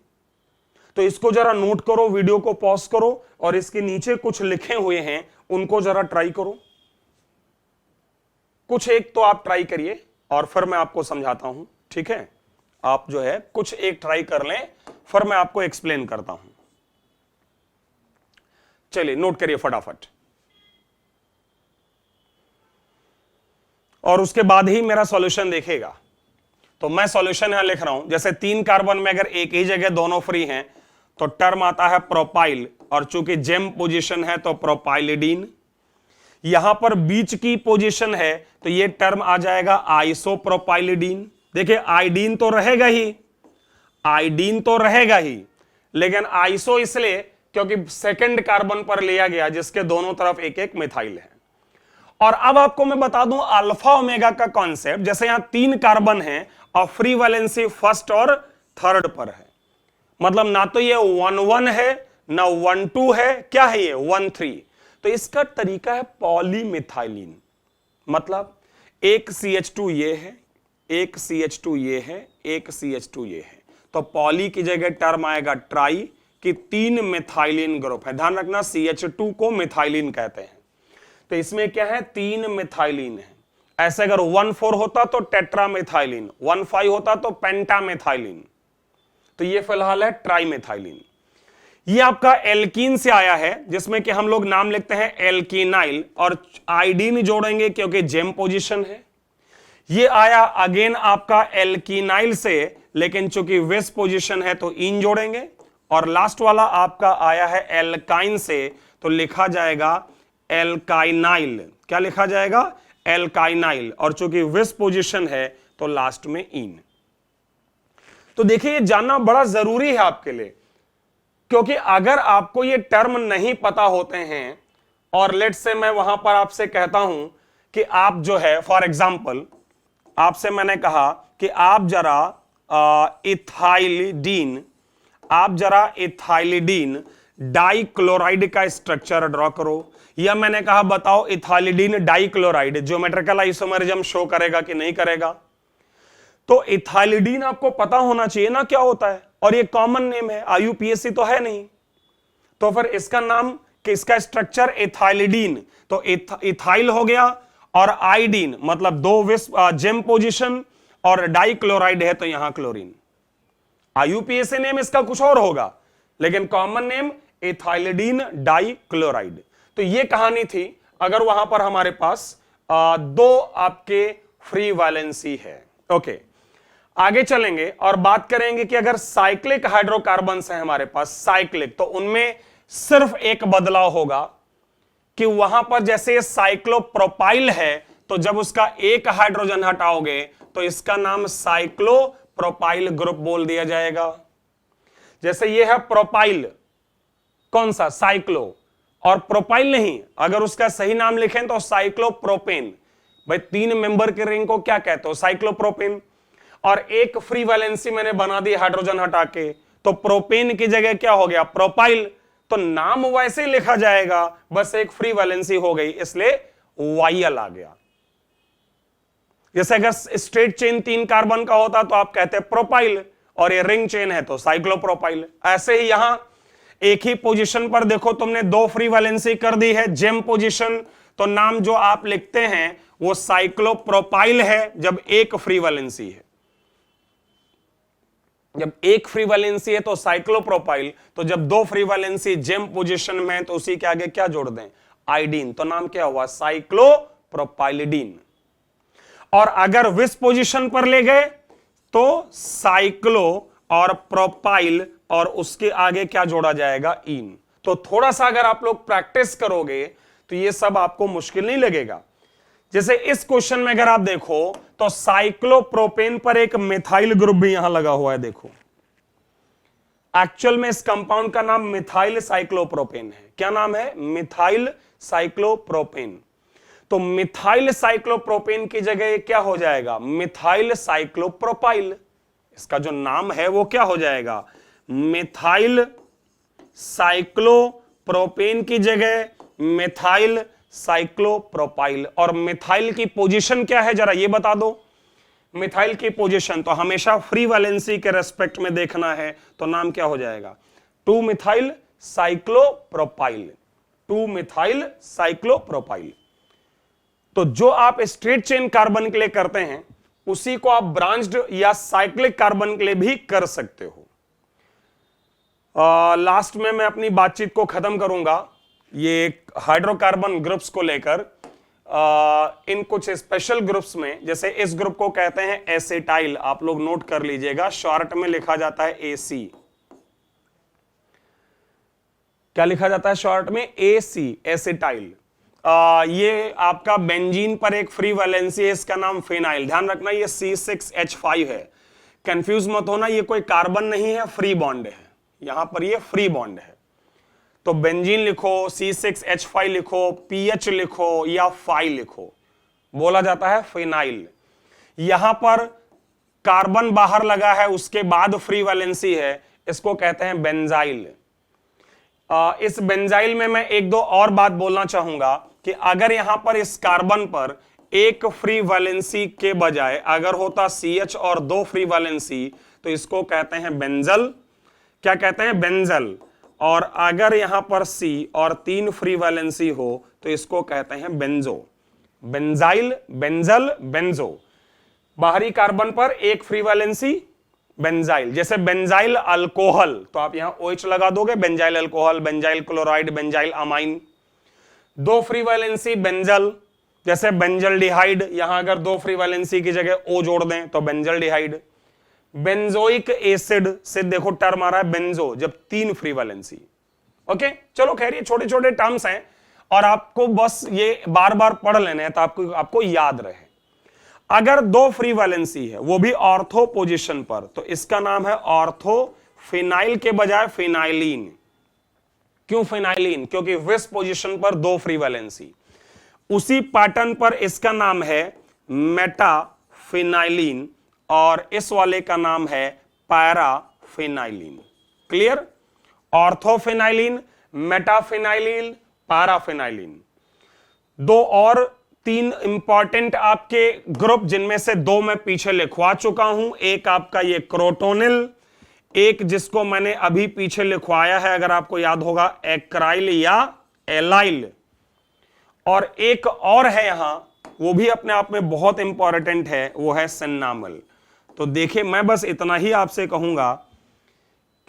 तो इसको जरा नोट करो, वीडियो को पॉज करो, और इसके नीचे कुछ लिखे हुए हैं उनको जरा ट्राई करो। कुछ एक तो आप ट्राई करिए और फिर मैं आपको समझाता हूं, ठीक है। आप जो है कुछ एक ट्राई कर लें, फिर मैं आपको एक्सप्लेन करता हूं। चलिए नोट करिए फटाफट, और उसके बाद ही मेरा सॉल्यूशन देखेगा। तो मैं सॉल्यूशन यहां लिख रहा हूं। जैसे 3 कार्बन में अगर एक ही जगह दोनों फ्री हैं तो टर्म आता है प्रोपाइल, और चूंकि जेम पोजीशन है तो प्रोपाइलिडीन। यहां पर बीच की पोजीशन है तो ये टर्म आ जाएगा आइसोप्रोपाइलिडीन। देखिए आइडीन तो रहेगा ही, आइडीन तो रहेगा ही, लेकिन आइसो इसलिए क्योंकि सेकंड कार्बन पर लिया गया जिसके दोनों तरफ एक एक मिथाइल है। और अब आपको मैं बता दूं अल्फा ओमेगा का कॉन्सेप्ट। जैसे यहां 3 कार्बन है और फ्री वैलेंसी फर्स्ट और थर्ड पर है, मतलब ना तो ये 1,1 है ना 1,2 है, क्या है ये 1,3। तो इसका तरीका है पॉलीमिथाइलिन। मतलब एक CH2 ये है, एक CH2 ये है, एक CH2 ये है, तो पॉली की जगह टर्म आएगा ट्राई, कि 3 मिथाइलिन ग्रुप है। ध्यान रखना CH2 को मिथाइलिन कहते हैं। तो इसमें क्या है, 3 मिथाइलिन है। ऐसे अगर 1,4 होता तो टेट्रामिथाइलिन, 1,5 होता तो पेंटामिथाइलिन, तो ये फिलहाल है ट्राइमिथाइलिन। ये आपका एल्कीन से आया है, जिसमें कि हम लोग नाम लिखते हैं एल्कीनाइल, और आइडीन जोड़ेंगे क्योंकि जेम पोजीशन है। ये आया अगेन आपका एल्कीनाइल से, लेकिन चूंकि विस पोजीशन है तो इन जोड़ेंगे। और लास्ट वाला आपका आया है एल्काइन से, तो लिखा जाएगा एल्काइनाइल। क्या लिखा जाएगा, एल्काइनाइल, और चूंकि विस पोजीशन है तो लास्ट में इन। तो देखिए ये जानना बड़ा जरूरी है आपके लिए, क्योंकि अगर आपको ये टर्म नहीं पता होते हैं, और लेट से मैं वहां पर आपसे कहता हूं कि आप जो है फॉर एग्जांपल आपसे मैंने कहा कि आप जरा इथाइलिडीन, आप जरा इथाइलिडीन डाइक्लोराइड का स्ट्रक्चर ड्रॉ करो, या मैंने कहा बताओ ethylidene dichloride geometrical isomerism show करेगा कि नहीं करेगा। तो इथाइलिडीन आपको पता होना चाहिए ना क्या होता है, और ये कॉमन नेम है, IUPAC तो है नहीं, तो फिर इसका नाम कि इसका स्ट्रक्चर इथाइलिडीन, तो इथाइल हो गया, और आइडीन मतलब 2 विस जेम पोजीशन, और डाइक्लोराइड है तो यहां क्लोरीन। IUPAC नेम इसका कुछ और होगा, लेकिन कॉमन नेम इथाइलिडीन डाइक्लोराइड। तो ये कहानी थी अगर वहां पर हमारे पास 2 आपके फ्री वैलेंसी है। ओके, आगे चलेंगे और बात करेंगे कि अगर साइक्लिक हाइड्रोकार्बन्स हैं हमारे पास, साइक्लिक, तो उनमें सिर्फ एक बदलाव होगा कि वहां पर जैसे साइक्लोप्रोपाइल है, तो जब उसका एक हाइड्रोजन हटाओगे तो इसका नाम साइक्लोप्रोपाइल ग्रुप बोल दिया जाएगा। जैसे ये है प्रोपाइल, कौन सा, साइक्लो, और प्रोपाइल नहीं, अगर उसका सही नाम लिखें तो साइक्लोप्रोपेन। भाई 3 मेंबर के रिंग को क्या कहते हो? साइक्लोप्रोपेन। और एक फ्री वैलेंसी मैंने बना दी हाइड्रोजन हटा के, तो प्रोपेन की जगह क्या हो गया? प्रोपाइल। तो नाम वैसे ही लिखा जाएगा, बस एक फ्री वैलेंसी हो गई, इसलिए वायल आ गया। जैसे अगर स्ट्रेट चेन 3 कार्बन का होता तो आप कहते प्रोपाइल, और ये रिंग चेन है तो साइक्लोप्रोपाइल। ऐसे ही यहां एक ही पोजीशन पर देखो तुमने 2 फ्री वैलेंसी कर दी है, जेम पोजीशन, तो नाम जो आप लिखते हैं वो साइक्लोप्रोपाइल है जब एक फ्री वैलेंसी है। जब एक फ्री वैलेंसी है तो साइक्लोप्रोपाइल, तो जब 2 फ्री वैलेंसी जेम पोजीशन में है तो उसी के आगे क्या जोड़ दें? आइडीन, तो नाम क्या हुआ? साइक्लोप्रोपाइलिडीन। और अगर विस पोजीशन पर ले गए तो साइक्लो और प्रोपाइल, और उसके आगे क्या जोड़ा जाएगा? इन। तो थोड़ा सा अगर आप लोग प्रैक्टिस करोगे तो ये सब आपको मुश्किल नहीं लगेगा। जैसे इस क्वेश्चन में अगर आप देखो तो साइक्लोप्रोपेन पर एक मिथाइल ग्रुप भी यहां लगा हुआ है, देखो। एक्चुअल में इस कंपाउंड का नाम मिथाइल साइक्लोप्रोपेन है। क्या नाम है? Methyl cyclopropane. तो मिथाइल साइक्लोप्रोपेन की जगह क्या हो जाएगा? Methyl cyclopropyl. इसका जो नाम है वो क्या हो जाएगा? मिथाइल साइक्लोप्रोपेन की जगह मिथाइल साइक्लोप्रोपाइल। और मिथाइल की पोजीशन क्या है जरा ये बता दो। मिथाइल की पोजीशन तो हमेशा फ्री वैलेंसी के रेस्पेक्ट में देखना है, तो नाम क्या हो जाएगा? 2 मिथाइल साइक्लोप्रोपाइल। 2 methyl cyclopropyl. तो जो आप स्ट्रेट चेन कार्बन के लिए करते हैं उसी को आप ब्रांच्ड या साइक्लिक कार्बन के लिए भी कर सकते हो। लास्ट में मैं अपनी बातचीत को खत्म करूंगा ये हाइड्रोकार्बन ग्रुप्स को लेकर। इन कुछ स्पेशल ग्रुप्स में, जैसे इस ग्रुप को कहते हैं एसिटाइल, आप लोग नोट कर लीजिएगा, शॉर्ट में लिखा जाता है एसी। क्या लिखा जाता है शॉर्ट में? AC, acetyl. ये आपका बेंजीन पर एक फ्री वैलेंसी है, इसका नाम फिनाइल। ध्यान रखना ये C6H5 है, कंफ्यूज मत होना, ये कोई कार्बन नहीं है, फ्री बॉन्ड है, यहां पर ये फ्री बॉन्ड है। तो बेंजीन लिखो, C6H5 लिखो, PH लिखो या फाइ लिखो, बोला जाता है फिनाइल। यहां पर कार्बन बाहर लगा है, उसके बाद फ्री वैलेंसी है, इसको कहते हैं बेंजाइल। इस बेंजाइल में मैं एक दो और बात बोलना चाहूंगा कि अगर यहां पर इस कार्बन पर एक फ्री वैलेंसी के बजाय अगर होता CH और 2 फ्री वैलेंसी तो इसको कहते हैं बेंजल। क्या कहते हैं? बेंजल। और अगर यहां पर C और 3 फ्री वैलेंसी हो तो इसको कहते हैं बेंजो। Benzyl, benzal, benzo. बाहरी कार्बन पर एक फ्री वैलेंसी बेंजाइल। जैसे बेंजाइल अल्कोहल तो आप यहां OH लगा दोगे, benzyl alcohol, benzyl chloride, benzyl amine. 2 free valency benzal, जैसे बेंजल डिहाइड, यहां अगर 2 फ्री वैलेंसी की जगह O जोड़ दें तो बेंजल डिहाइड। बेंजोइक एसिड से देखो टर्म आ रहा है बेंजो, जब 3 फ्री वैलेंसी। ओके, चलो खैर ये छोटे छोटे टर्म्स हैं और आपको बस ये बार बार पढ़ लेने हैं तो आपको याद रहे। अगर 2 फ्री वैलेंसी है वो भी ऑर्थो पोजीशन पर, तो इसका नाम है ऑर्थो फिनाइल के बजाय फिनाइलिन। क्यों फिनाइलिन? क्योंकि विस पोजीशन पर 2 फ्री वैलेंसी। उसी पैटर्न पर इसका नाम है मेटाफिनाइलिन और इस वाले का नाम है पैराफिनाइलिन। क्लियर? ऑर्थोफिनाइलिन, मेटाफिनाइलिन, पैराफिनाइलिन। 2 और 3 इंपॉर्टेंट आपके ग्रुप जिनमें से 2 मैं पीछे लिखवा चुका हूं। एक आपका ये क्रोटोनिल, एक जिसको मैंने अभी पीछे लिखवाया है अगर आपको याद होगा एक्राइल या एलाइल, और एक और है यहां वो भी अपने आप में बहुत इंपॉर्टेंट है, वो है सेन्नामल। तो देखिए मैं बस इतना ही आपसे कहूंगा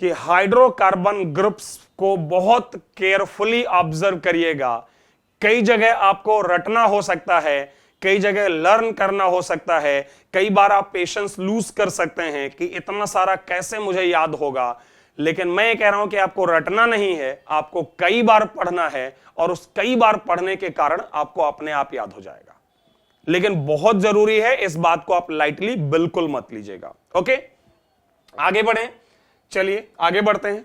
कि हाइड्रोकार्बन ग्रुप्स को बहुत केयरफुली ऑब्जर्व करिएगा। कई जगह आपको रटना हो सकता है, कई जगह लर्न करना हो सकता है, कई बार आप पेशेंस लूज कर सकते हैं कि इतना सारा कैसे मुझे याद होगा। लेकिन मैं ये कह रहा हूं कि आपको रटना नहीं है, आपको कई बार पढ़ना है और उस कई बार पढ़ने के कारण आपको अपने आप याद हो जाएगा। लेकिन बहुत जरूरी है, इस बात को आप लाइटली बिल्कुल मत लीजिएगा। ओके, आगे बढ़ें, चलिए आगे बढ़ते हैं।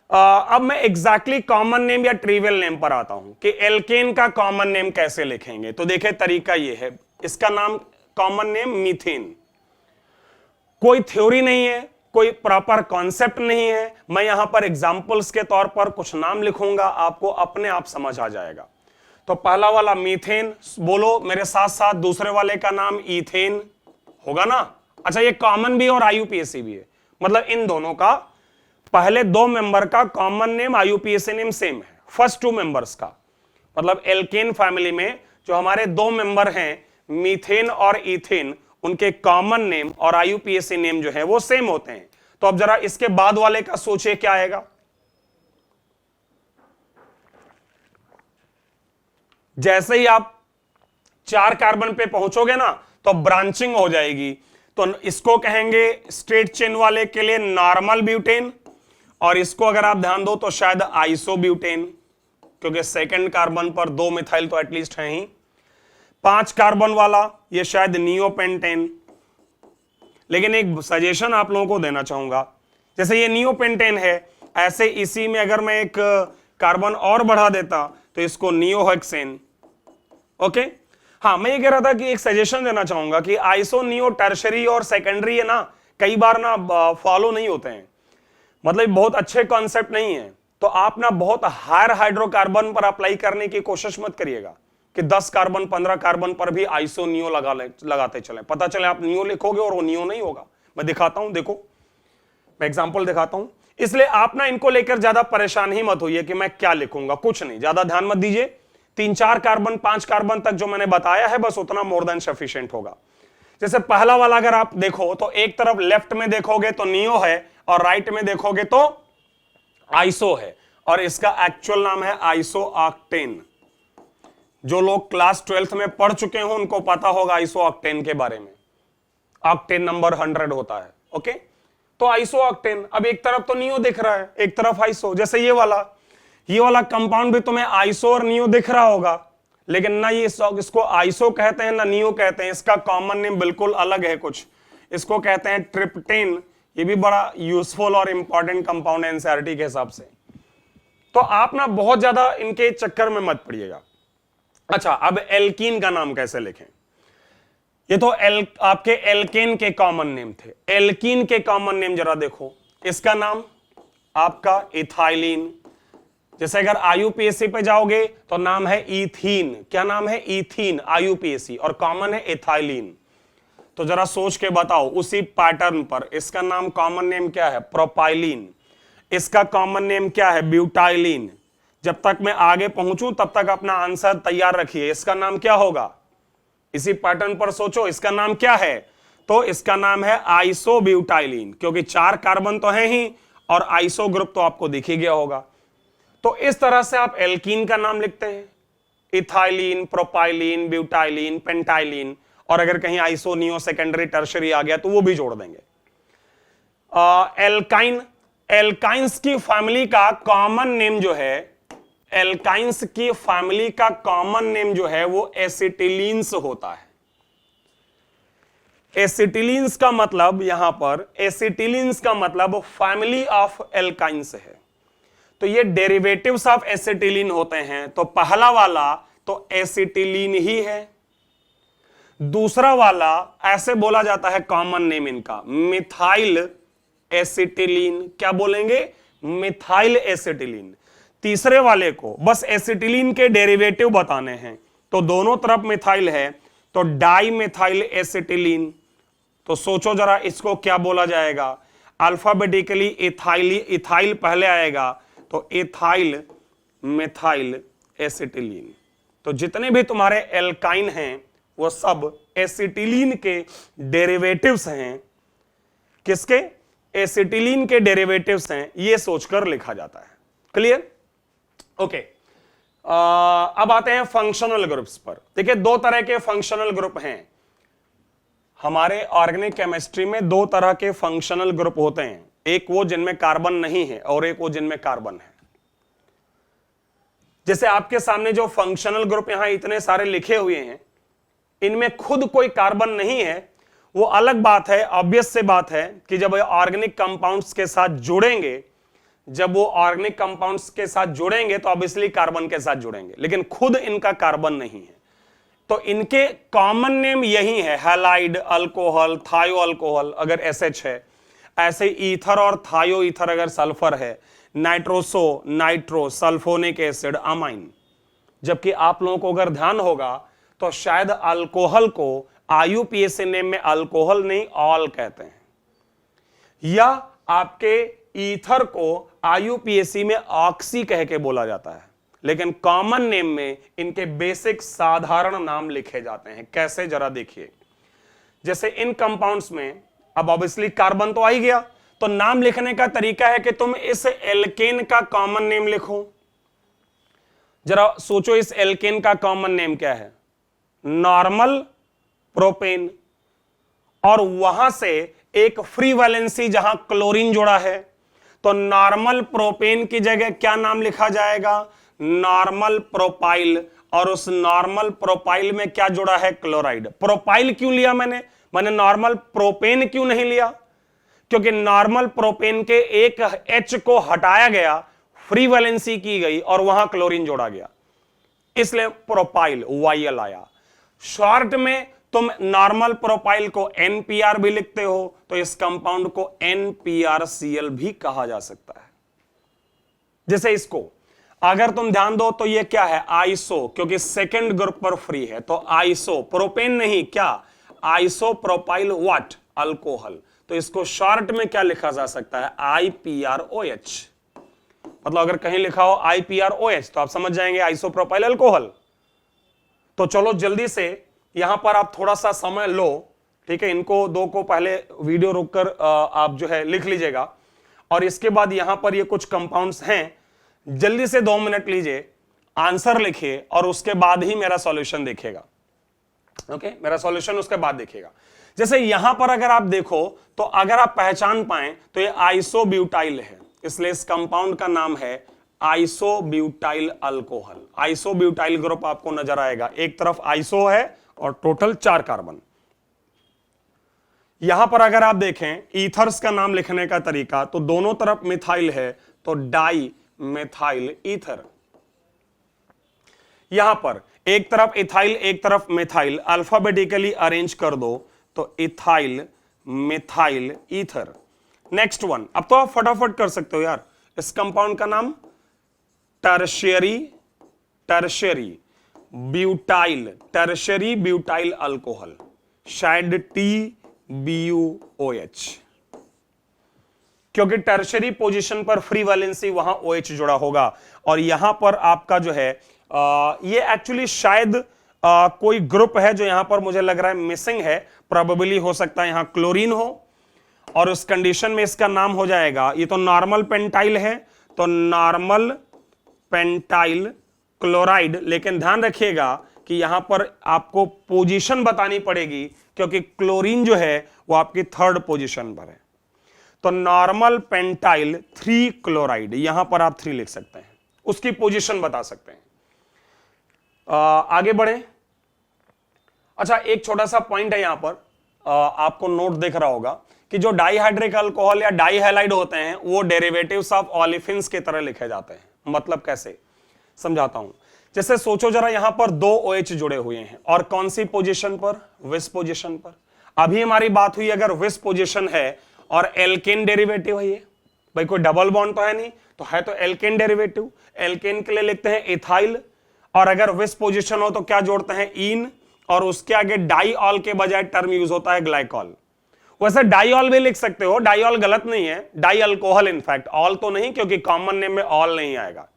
अब मैं एग्जैक्टली कॉमन नेम या ट्रिवियल नेम पर आता हूं कि एल्केन का कॉमन नेम कैसे लिखेंगे। तो देखिए तरीका ये है, इसका नाम कॉमन नेम मीथेन। कोई थ्योरी नहीं है, कोई प्रॉपर कॉन्सेप्ट नहीं है, मैं यहां पर एग्जांपल्स के तौर पर कुछ नाम लिखूंगा, आपको अपने आप समझ आ जाएगा। तो पहला वाला मीथेन, बोलो मेरे साथ साथ, दूसरे वाले का नाम ईथेन होगा ना। अच्छा, ये कॉमन भी और आईयूपीएसी भी है, मतलब इन दोनों का पहले दो मेंबर का common name IUPAC name same है, फर्स्ट टू मेंबर्स का, मतलब एल्केन फैमिली में जो हमारे दो मेंबर हैं मीथेन और ईथेन, उनके कॉमन नेम और आईयूपीएसी नेम जो है वो सेम होते हैं। तो अब जरा इसके बाद वाले का सोचिए क्या आएगा। जैसे ही आप 4 कार्बन पे पहुंचोगे ना तो ब्रांचिंग हो जाएगी, तो इसको कहेंगे स्ट्रेट चेन वाले के लिए नॉर्मल ब्यूटेन, और इसको अगर आप ध्यान दो तो शायद आइसोब्यूटेन, क्योंकि सेकंड कार्बन पर 2 मिथाइल तो एटलीस्ट है ही। 5 कार्बन वाला ये शायद नियोपेंटेन। लेकिन एक सजेशन आप लोगों को देना चाहूंगा, जैसे ये नियोपेंटेन है, ऐसे इसी में अगर मैं एक कार्बन और बढ़ा देता तो इसको नियोहेक्सेन। ओके, हाँ, मैं ये कह रहा था कि एक सजेशन देना चाहूंगा कि आइसो, नियो, टर्शरी और सेकेंडरी है ना, कई बार ना फॉलो नहीं होते हैं, मतलब बहुत अच्छे कॉन्सेप्ट नहीं है। तो आप ना बहुत हायर हाइड्रोकार्बन पर अप्लाई करने की कोशिश मत करिएगा कि 10 कार्बन 15 कार्बन पर भी आइसो नियो लगाते चलें, पता चले आप नियो लिखोगे और वो नियो नहीं होगा। मैं दिखाता हूं, देखो मैं एग्जांपल दिखाता हूं। इसलिए आप ना इनको लेकर ज्यादा परेशान ही मत होइए कि मैं क्या लिखूंगा, कुछ नहीं, ज्यादा ध्यान मत दीजिए। 3-4 कार्बन 5 कार्बन तक जो मैंने बताया है बस उतना मोर देन सफिशिएंट होगा। जैसे पहला वाला अगर आप देखो तो एक तरफ लेफ्ट में देखोगे तो नियो है और राइट में देखोगे तो आइसो है, और इसका एक्चुअल नाम है आइसो ऑक्टेन। जो लोग क्लास 12th में पढ़ चुके हो उनको पता होगा आइसो ऑक्टेन के बारे में, ऑक्टेन नंबर 100 होता है। ओके, तो आइसो ऑक्टेन, अब एक तरफ तो नियो दिख रहा है, एक तरफ आइसो। जैसे ये वाला कंपाउंड भी तुम्हें आइसो और नियो दिख रहा होगा, लेकिन ना ये इसको आइसो कहते हैं ना नियो कहते हैं, इसका कॉमन नेम बिल्कुल अलग है कुछ, इसको कहते हैं ट्रिप्टेन। ये भी बड़ा यूजफुल और इंपॉर्टेंट कंपाउंड है एनसीईआरटी के हिसाब से। तो आप ना बहुत ज्यादा इनके चक्कर में मत पड़िएगा। अच्छा, अब एल्कीन का नाम कैसे लिखें? ये तो आपके एल्केन के कॉमन नेम थे, एल्कीन के कॉमन नेम जरा देखो। इसका नाम आपका इथाइलिन। जैसे अगर आईयूपीएसी पे जाओगे तो नाम है ईथीन। क्या नाम है? ईथीन, आईयूपीएसी, और कॉमन है इथाइलिन। तो जरा सोच के बताओ उसी पैटर्न पर, इसका नाम कॉमन नेम क्या है? प्रोपाइलिन। इसका कॉमन नेम क्या है? ब्यूटाइलिन। जब तक मैं आगे पहुंचूं तब तक अपना आंसर तैयार रखिए। इसका नाम क्या होगा? इसी पैटर्न पर सोचो, इसका नाम क्या है? तो इसका नाम है आइसोब्यूटाइलिन, क्योंकि 4 कार्बन तो हैं ही और आइसो ग्रुप तो आपको दिख ही गया होगा। तो इस तरह से आप एल्कीन का नाम लिखते हैं, इथाइलिन, प्रोपाइलिन, ब्यूटाइलिन, पेंटाइलिन, और अगर कहीं आइसो, नियो, सेकेंडरी, टर्शरी आ गया तो वो भी जोड़ देंगे। एल्काइन, एल्काइंस की फैमिली का कॉमन नेम जो है, एल्काइंस की फैमिली का कॉमन नेम जो है वो एसिटिलीन्स होता है। एसिटिलीन्स का मतलब, यहां पर एसिटिलीन्स का मतलब फैमिली ऑफ एल्काइंस है। तो ये डेरिवेटिव्स ऑफ एसिटिलीन होते हैं। तो पहला वाला तो एसिटिलीन ही है, दूसरा वाला ऐसे बोला जाता है कॉमन नेम इनका मिथाइल एसिटिलीन। क्या बोलेंगे? Methyl acetylene. तीसरे वाले को बस एसिटिलीन के डेरिवेटिव बताने हैं, तो दोनों तरफ मिथाइल है तो डाई मिथाइल एसिटिलीन। तो सोचो जरा इसको क्या बोला जाएगा? अल्फाबेटिकली इथाइल पहले आएगा तो इथाइल मिथाइल एसिटिलीन। तो जितने भी तुम्हारे एल्काइन हैं वो सब एसिटिलीन के डेरिवेटिव्स हैं। किसके? एसिटिलीन के डेरिवेटिव्स हैं, ये सोचकर लिखा जाता है। क्लियर? ओके, अब आते हैं फंक्शनल ग्रुप्स पर। देखिए, 2 तरह के फंक्शनल ग्रुप हैं हमारे ऑर्गेनिक केमिस्ट्री में। 2 तरह के फंक्शनल ग्रुप होते हैं, एक वो जिनमें कार्बन नहीं है और एक वो जिनमें कार्बन है। जैसे आपके सामने जो फंक्शनल ग्रुप यहां इतने सारे लिखे हुए हैं, इनमें खुद कोई कार्बन नहीं है, वो अलग बात है। ऑब्वियस से बात है कि जब ऑर्गेनिक कंपाउंड्स के साथ जुड़ेंगे, जब वो ऑर्गेनिक कंपाउंड्स के साथ जुड़ेंगे तो ऑब्वियसली कार्बन के साथ जुड़ेंगे, लेकिन खुद इनका कार्बन नहीं है। तो इनके कॉमन नेम यही है, हैलाइड अल्कोहल, थायो अल्कोहल अगर एसएच है, ऐसे ईथर और थायो ईथर अगर सल्फर है, nitroso nitro sulphonic acid amine. जबकि आप लोगों को अगर ध्यान होगा तो शायद अल्कोहल को आईयूपीएसी नेम में अल्कोहल नहीं ऑल कहते हैं, या आपके ईथर को आईयूपीएसी में ऑक्सी कह के बोला जाता है, लेकिन कॉमन नेम में इनके बेसिक साधारण नाम लिखे जाते हैं। कैसे, जरा देखिए। जैसे इन कंपाउंड्स में अब ऑब्वियसली कार्बन तो आ ही गया, तो नाम लिखने का तरीका है कि तुम इस एल्केन का कॉमन नेम लिखो। जरा सोचो इस एल्केन का कॉमन नेम क्या है, नॉर्मल प्रोपेन, और वहां से एक फ्री वैलेंसी जहां क्लोरीन जुड़ा है, तो नॉर्मल प्रोपेन की जगह क्या नाम लिखा जाएगा, नॉर्मल प्रोपाइल, और उस नॉर्मल प्रोपाइल में क्या जुड़ा है, क्लोराइड। प्रोपाइल क्यों लिया मैंने नॉर्मल प्रोपेन क्यों नहीं लिया, क्योंकि नॉर्मल प्रोपेन के एक H को हटाया गया, फ्री वैलेंसी की गई और वहां क्लोरीन जोड़ा गया, इसलिए प्रोपाइल YL आया। शॉर्ट में तुम नॉर्मल प्रोपाइल को NPR भी लिखते हो, तो इस कंपाउंड को NPRCl भी कहा जा सकता है। जैसे इसको अगर तुम ध्यान दो तो ये क्या है, आइसो, क्योंकि सेकंड ग्रुप पर फ्री है, तो आइसो प्रोपेन नहीं, क्या आइसो प्रोपाइल व्हाट, अल्कोहल। तो इसको शॉर्ट में क्या लिखा जा सकता है, IPROH। मतलब अगर कहीं लिखा हो IPROH तो आप समझ जाएंगे आइसोप्रोपाइल अल्कोहल। तो चलो जल्दी से यहां पर आप थोड़ा सा समय लो, ठीक है, इनको दो को पहले वीडियो रोककर आप जो है लिख लीजिएगा, और इसके बाद यहां पर ये कुछ कंपाउंड्स हैं, जल्दी से 2 मिनट लीजिए, आंसर लिखिए और उसके बाद ही मेरा सॉल्यूशन देखिएगा। ओके, मेरा सॉल्यूशन उसके बाद देखिएगा। जैसे यहां पर अगर आप देखो तो अगर आप पहचान पाएं तो ये आइसोब्यूटाइल है, इसलिए इस कंपाउंड का नाम है आइसोब्यूटाइल अल्कोहल। आइसोब्यूटाइल ग्रुप आपको नजर आएगा, एक तरफ आइसो है और टोटल 4 कार्बन। यहां पर अगर आप देखें ईथर्स का नाम लिखने का तरीका, तो दोनों तरफ मिथाइल है, तो डाई मिथाइल ईथर। यहां पर एक तरफ इथाइल एक तरफ मिथाइल, अल्फाबेटिकली अरेंज कर दो तो ethyl methyl ether. Next one, अब तो आप फटाफट कर सकते हो यार, इस कंपाउंड का नाम टर्शियरी ब्यूटाइल अल्कोहल, शायद TBUOH, क्योंकि टर्शियरी पोजीशन पर फ्री वैलेंसी वहां OH जुड़ा होगा। और यहां पर आपका जो है ये एक्चुअली शायद कोई ग्रुप है जो यहां पर मुझे लग रहा है मिसिंग है, प्रोबेबली हो सकता है यहां क्लोरीन हो, और उस कंडीशन में इसका नाम हो जाएगा, ये तो नॉर्मल पेंटाइल है, तो नॉर्मल पेंटाइल क्लोराइड। लेकिन ध्यान रखिएगा कि यहां पर आपको पोजीशन बतानी पड़ेगी, क्योंकि क्लोरीन जो है वो आपकी 3rd पोजीशन पर है, तो नॉर्मल पेंटाइल 3 क्लोराइड, यहां पर आप 3 लिख सकते हैं, उसकी पोजीशन बता सकते हैं। आगे बढ़े। अच्छा, एक छोटा सा पॉइंट है यहां पर, आपको नोट दिख रहा होगा कि जो डाइहाइड्रिक अल्कोहल या डाइहैलाइड होते हैं वो डेरिवेटिव्स ऑफ ओलेफिन्स की तरह लिखे जाते हैं। मतलब कैसे, समझाता हूं। जैसे सोचो जरा, यहां पर 2 OH जुड़े हुए हैं, और कौन सी पोजीशन पर, विस पोजीशन पर। अभी हमारी बात हुई अगर विस पोजीशन है और एल्केन डेरिवेटिव है, ये भाई कोई डबल बॉन्ड तो है नहीं, तो है तो एल्केन डेरिवेटिव। एल्केन के लिए लिखते हैं इथाइल, और अगर विस पोजीशन हो तो क्या जोड़ते हैं, इन, और उसके आगे डाइऑल के बजाय टर्म यूज होता है ग्लाइकॉल। वैसे डाइऑल भी लिख सकते हो, डाइऑल गलत नहीं है, डाई अल्कोहल इनफैक्ट, ऑल तो नहीं, क्योंकि कॉमन नेम में ऑल नहीं आएगा,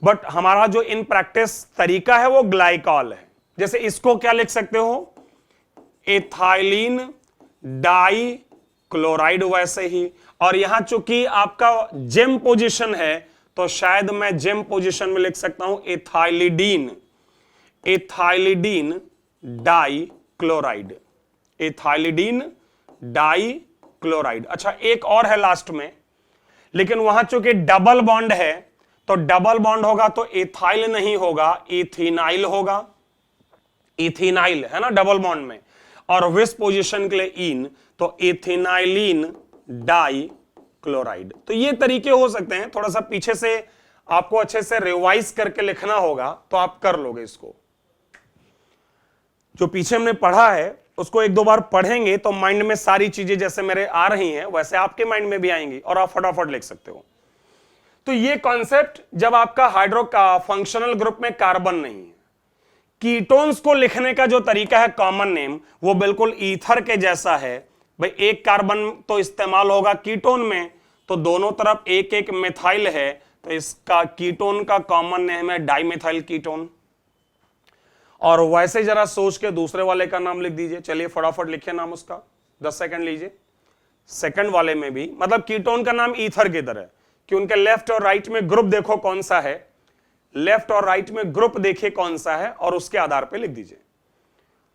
बट हमारा जो इन प्रैक्टिस तरीका है वो ग्लाइकॉल है। जैसे इसको क्या लिख सकते हो, एथाइलिन डाई क्लोराइड, वैसे ही। और यहां चूंकि आपका जेम पोजीशन है, तो शायद मैं जेम पोजीशन में लिख सकता हूं एथाइलिडीन डाई क्लोराइड, एथाइलिडीन डाई क्लोराइड। अच्छा, एक और है लास्ट में, लेकिन वहां चूंकि डबल बॉन्ड है, तो डबल बॉन्ड होगा तो एथाइल नहीं होगा, इथेनाइल होगा, इथेनाइल है ना डबल बॉन्ड में, और विस पोजीशन के लिए इन, तो इथेनाइलिन डाई क्लोराइड। तो ये तरीके हो सकते हैं, थोड़ा सा पीछे से आपको अच्छे से रिवाइज करके लिखना होगा, तो आप कर लोगे इसको। जो पीछे हमने पढ़ा है उसको एक दो बार पढ़ेंगे तो माइंड में सारी चीजें जैसे मेरे आ रही हैं वैसे आपके माइंड में भी आएंगी और आप फटाफट लिख सकते हो। तो ये कॉन्सेप्ट जब आपका हाइड्रो का फंक्शनल ग्रुप में कार्बन नहीं है, कीटोन्स को लिखने का जो तरीका है कॉमन नेम वो बिल्कुल ईथर के जैसा है। भाई एक कार्बन तो इस्तेमाल होगा कीटोन में, तो दोनों तरफ एक एक मिथाइल है, तो इसका कीटोन का कॉमन नेम है डाइमिथाइल कीटोन। और वैसे जरा सोच के दूसरे वाले का नाम लिख दीजिए। चलिए फटाफट लिखिए नाम उसका, 10 सेकंड लीजिए। सेकंड वाले में भी मतलब कीटोन का नाम ईथर की तरह कि उनके लेफ्ट और राइट में ग्रुप देखो कौन सा है, लेफ्ट और राइट में ग्रुप देखिए कौन सा है और उसके आधार पे लिख दीजिए।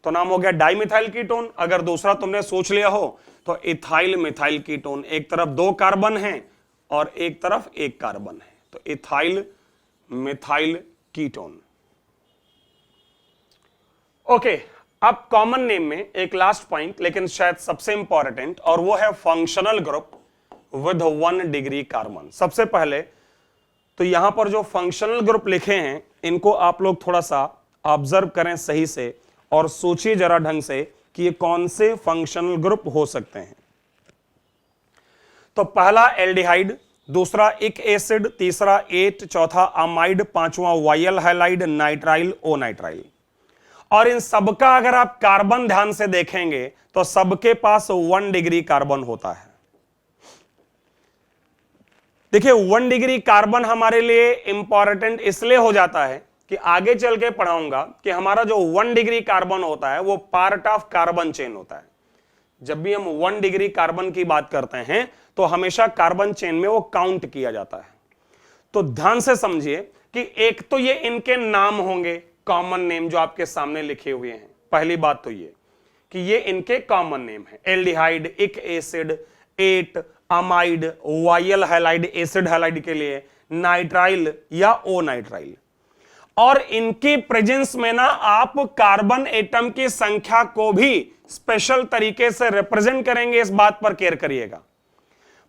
तो नाम हो गया डाइमिथाइल कीटोन। अगर दूसरा तुमने सोच लिया हो तो इथाइल मिथाइल कीटोन, एक तरफ 2 कार्बन है और एक तरफ 1 कार्बन है, तो इथाइल मिथाइल कीटोन। ओके, अब कॉमन नेम में एक लास्ट पॉइंट लेकिन शायद सबसे इंपॉर्टेंट, और वो है functional group with 1 degree carbon. सबसे पहले तो यहां पर जो फंक्शनल ग्रुप लिखे हैं इनको आप लोग थोड़ा सा ऑब्जर्व करें सही से और सोचिए जरा ढंग से कि ये कौन से फंक्शनल ग्रुप हो सकते हैं। तो पहला एल्डिहाइड, दूसरा इक एसिड, तीसरा एट, चौथा अमाइड, पांचवा वायल हैलाइड, नाइट्राइल, ओ नाइट्राइल। और इन सबका अगर आप कार्बन ध्यान से देखेंगे तो सबके पास 1 डिग्री कार्बन होता है। देखिए 1 डिग्री कार्बन हमारे लिए इंपॉर्टेंट इसलिए हो जाता है कि आगे चल के पढ़ाऊंगा कि हमारा जो 1 डिग्री कार्बन होता है वो पार्ट ऑफ कार्बन चेन होता है। जब भी हम 1 डिग्री कार्बन की बात करते हैं तो हमेशा कार्बन चेन में वो काउंट किया जाता है। तो ध्यान से समझिए कि एक तो ये इनके नाम होंगे, कॉमन नेम जो आपके सामने लिखे हुए हैं। पहली बात तो ये कि ये इनके कॉमन नेम है, aldehyde, ic acid, ate, amide, oyl halide, acid halide के लिए नाइट्राइल या ओ नाइट्राइल। और इनके प्रेजेंस में ना आप कार्बन एटम की संख्या को भी स्पेशल तरीके से रिप्रेजेंट करेंगे, इस बात पर केयर करिएगा।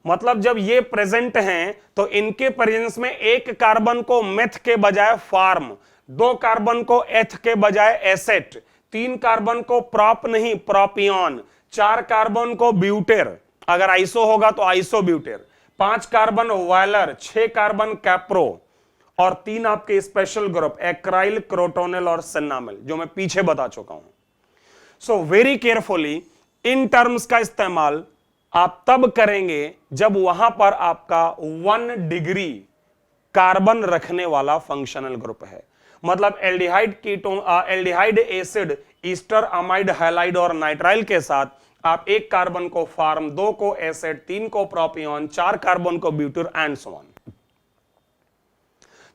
मतलब जब ये प्रेजेंट हैं तो इनके प्रेजेंस में एक कार्बन को मेथ के बजाय फार्म, 2 कार्बन को एथ के बजाय एसेट, 3 कार्बन को प्रॉप नहीं प्रोपियन, 4 कार्बन को ब्यूटेर, अगर आइसो होगा तो iso butyr, 5 carbon valer, 6 carbon capro, और 3 आपके स्पेशल ग्रुप एक्राइल, क्रोटोनिल और सिन्नामिल, जो मैं पीछे बता चुका हूं। So very carefully in terms का इस्तेमाल आप तब करेंगे जब वहां पर आपका 1 डिग्री कार्बन रखने वाला फंक्शनल ग्रुप है। मतलब aldehyde ketone, aldehyde acid, Easter, amide, halide और नाइट्राइल के साथ आप 1 कार्बन को फार्म, 2 को एसिड, 3 को प्रोपियन, 4 कार्बन को ब्यूटर एंड सो ऑन।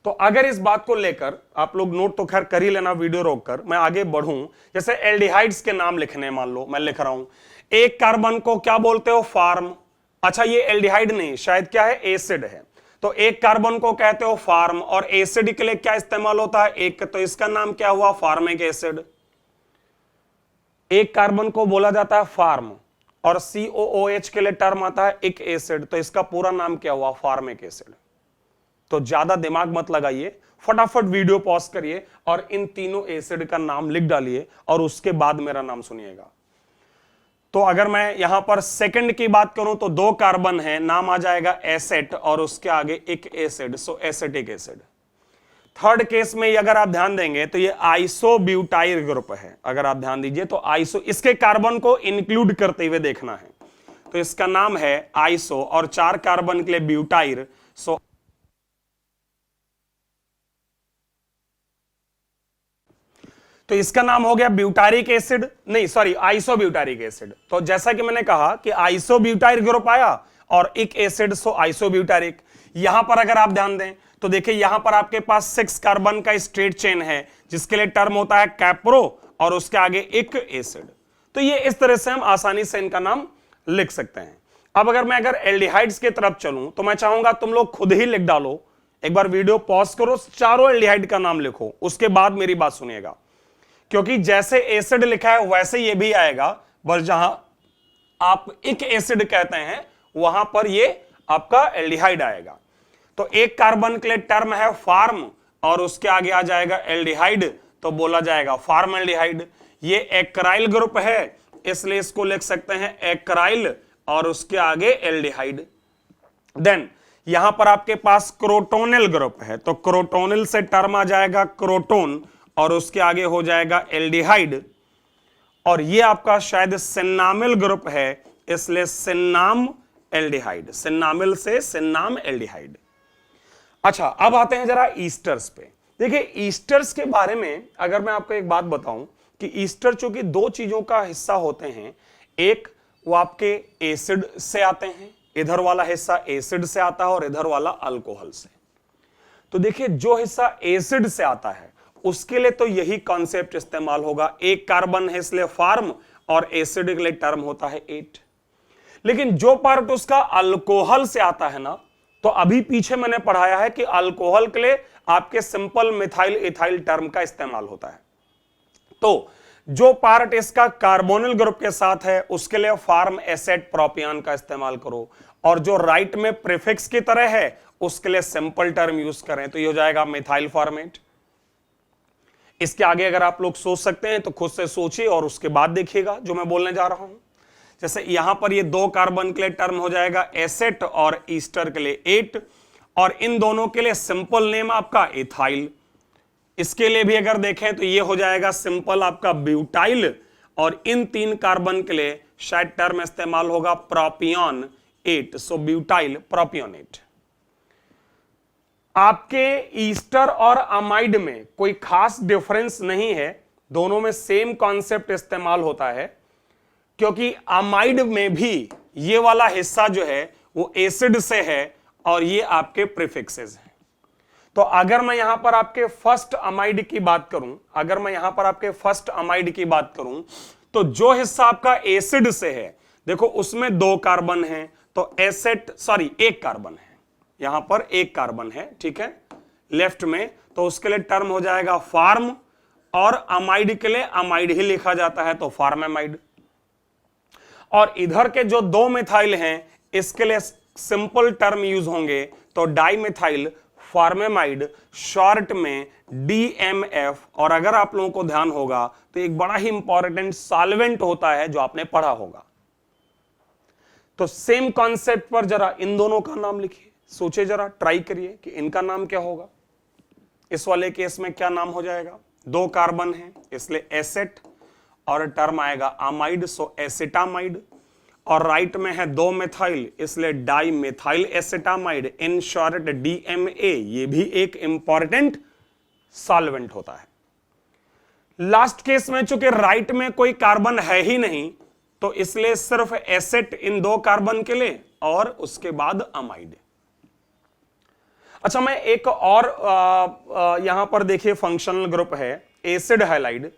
तो अगर इस बात को लेकर आप लोग नोट तो खैर कर ही लेना वीडियो रोककर, मैं आगे बढ़ूं। जैसे एल्डिहाइड्स के नाम लिखने, मान लो मैं लिख रहा हूं 1 कार्बन को क्या बोलते हो, फार्म। अच्छा ये एल्डिहाइड नहीं, शायद क्या है, एसिड है, तो 1 कार्बन को कहते हो फार्म। और एसिड के लिए क्या इस्तेमाल होता है, एक, तो इसका नाम क्या हुआ, फार्मिक एसिड। 1 कार्बन को बोला जाता है फार्म, और COOH के लिए टर्म आता है इक एसिड, तो इसका पूरा नाम क्या हुआ, फार्मिक एसिड। तो ज्यादा दिमाग मत लगाइए, फटाफट वीडियो पॉज करिए और इन तीनों एसिड का नाम लिख डालिए और उसके बाद मेरा नाम सुनिएगा। तो अगर मैं यहां पर सेकंड की बात करूं तो 2 कार्बन है, नाम आ जाएगा एसेट और उसके आगे एक एसिड, सो एसेटिक एसिड। थर्ड केस में अगर आप ध्यान देंगे तो ये आइसोब्यूटाइल ग्रुप है। अगर आप ध्यान दीजिए तो आइसो, इसके कार्बन को इंक्लूड करते हुए देखना है, तो इसका नाम है आइसो, और 4 कार्बन के लिए ब्यूटाइल, सो तो इसका नाम हो गया ब्यूटारिक एसिड, नहीं सॉरी आइसोब्यूटारिक एसिड। तो जैसा कि मैंने कहा कि आइसोब्यूटाइल ग्रुप आया और एक एसिड, सो आइसोब्यूटारिक। यहां पर अगर आप ध्यान दें तो देखिए यहां पर आपके पास 6 कार्बन का स्ट्रेट चेन है जिसके लिए टर्म होता है कैप्रो और उसके आगे एक एसिड। तो ये इस तरह से हम आसानी से इनका नाम लिख सकते हैं। अब अगर एल्डिहाइड्स की तरफ चलूं तो मैं चाहूंगा तुम लोग खुद ही लिख डालो, एक बार वीडियो पॉज करो, चारों एल्डिहाइड का नाम लिखो, उसके बाद मेरी बात सुनिएगा। क्योंकि जैसे एसिड लिखा है वैसे ये भी आएगा, बस जहां आप एक एसिड कहते हैं वहां पर ये आपका एल्डिहाइड आएगा। तो 1 कार्बन के लिए टर्म है फार्म और उसके आगे आ जाएगा एल्डिहाइड, तो बोला जाएगा फार्म एल्डिहाइड। ये एक्राइल ग्रुप है, इसलिए इसको लिख सकते हैं एक्राइल और उसके आगे एल्डिहाइड। देन यहां पर आपके पास क्रोटोनिल ग्रुप है, तो क्रोटोनिल से टर्म आ जाएगा क्रोटोन और उसके आगे हो जाएगा एल्डिहाइड। और ये आपका शायद सिन्नामिल ग्रुप है, इसलिए सिन्नाम एल्डिहाइड, सिन्नामिल से सिन्नाम एल्डिहाइड। अच्छा, अब आते हैं जरा ईस्टर्स पे। देखिए ईस्टर्स के बारे में अगर मैं आपको एक बात बताऊं कि ईस्टर चूंकि दो चीजों का हिस्सा होते हैं, एक वो आपके एसिड से आते हैं, इधर वाला हिस्सा एसिड से आता है और इधर वाला अल्कोहल से। तो देखिए जो हिस्सा एसिड से आता है उसके लिए तो यही कॉन्सेप्ट इस्तेमाल होगा, एक कार्बन है इसलिए फार्म और एसिड के लिए टर्म होता है 8। लेकिन जो पार्ट उसका अल्कोहल से आता है ना, तो अभी पीछे मैंने पढ़ाया है कि अल्कोहल के लिए आपके सिंपल मिथाइल इथाइल टर्म का इस्तेमाल होता है। तो जो पार्ट इसका कार्बोनिल ग्रुप के साथ है उसके लिए फार्म एसेट प्रोपियन का इस्तेमाल करो, और जो राइट में प्रीफिक्स की तरह है उसके लिए सिंपल टर्म यूज करें, तो ये हो जाएगा मिथाइल फॉर्मेट। इसके आगे अगर आप लोग सोच सकते हैं तो खुद से सोचिए और उसके बाद देखिएगा जो मैं बोलने जा रहा हूं। जैसे यहां पर ये दो कार्बन के लिए टर्म हो जाएगा एसेट और ईस्टर के लिए 8, और इन दोनों के लिए सिंपल नेम आपका इथाइल। इसके लिए भी अगर देखें तो ये हो जाएगा सिंपल आपका ब्यूटाइल, और इन तीन कार्बन के लिए शायद टर्म इस्तेमाल होगा प्रोपियन 8, सो ब्यूटाइल प्रोपियोनेट। आपके ईस्टर और अमाइड में कोई खास डिफरेंस नहीं है, दोनों में सेम कॉन्सेप्ट इस्तेमाल होता है, क्योंकि अमाइड में भी ये वाला हिस्सा जो है वो एसिड से है और ये आपके प्रीफिक्सेस हैं। तो अगर मैं यहां पर आपके फर्स्ट अमाइड की बात करूं, तो जो हिस्सा आपका एसिड से है, देखो उसमें दो कार्बन हैं, तो एक कार्बन है, यहां पर एक कार्बन है, ठीक है, लेफ्ट में, तो उसके लिए टर्म हो जाएगा फार्म, और अमाइड के लिए अमाइड ही लिखा जाता है, तो फार्मेमाइड। और इधर के जो दो मिथाइल हैं इसके लिए सिंपल टर्म यूज होंगे, तो डाइमिथाइल फॉर्मेमाइड, शॉर्ट में DMF। और अगर आप लोगों को ध्यान होगा तो एक बड़ा ही इंपॉर्टेंट सॉल्वेंट होता है जो आपने पढ़ा होगा। तो सेम कॉन्सेप्ट पर जरा इन दोनों का नाम लिखिए, सोचिए जरा, ट्राई करिए कि इनका नाम क्या होगा। इस वाले केस में क्या नाम हो जाएगा, दो कार्बन है इसलिए एसेट, और टर्म आएगा अमाइड, सो एसिटामाइड। और राइट में है दो मिथाइल इसलिए di methyl acetamide, in short DMA। ये भी एक इंपॉर्टेंट सॉल्वेंट होता है। लास्ट केस में चूंकि राइट में कोई कार्बन है ही नहीं, तो इसलिए सिर्फ एसेट इन दो कार्बन के लिए और उसके बाद अमाइड। अच्छा, मैं एक और यहां पर देखिए फंक्शनल ग्रुप है एसिड हैलाइड,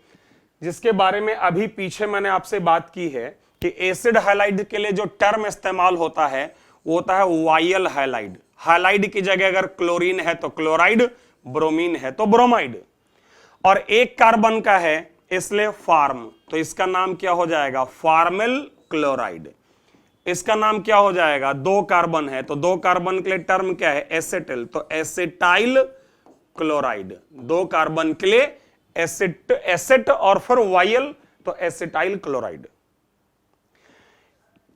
जिसके बारे में अभी पीछे मैंने आपसे बात की है कि एसिड हैलाइड के लिए जो टर्म इस्तेमाल होता है वो होता है वायल हैलाइड। हैलाइड की जगह अगर क्लोरीन है तो क्लोराइड, ब्रोमीन है तो ब्रोमाइड। और एक कार्बन का है इसलिए फार्म, तो इसका नाम क्या हो जाएगा, फार्मिल क्लोराइड। इसका नाम क्या हो जाएगा, दो कार्बन है तो दो कार्बन के लिए टर्म क्या है, एसिटिल, तो एसिटाइल क्लोराइड। दो कार्बन के लिए एसिट और फिर वायल, तो एसिटाइल क्लोराइड।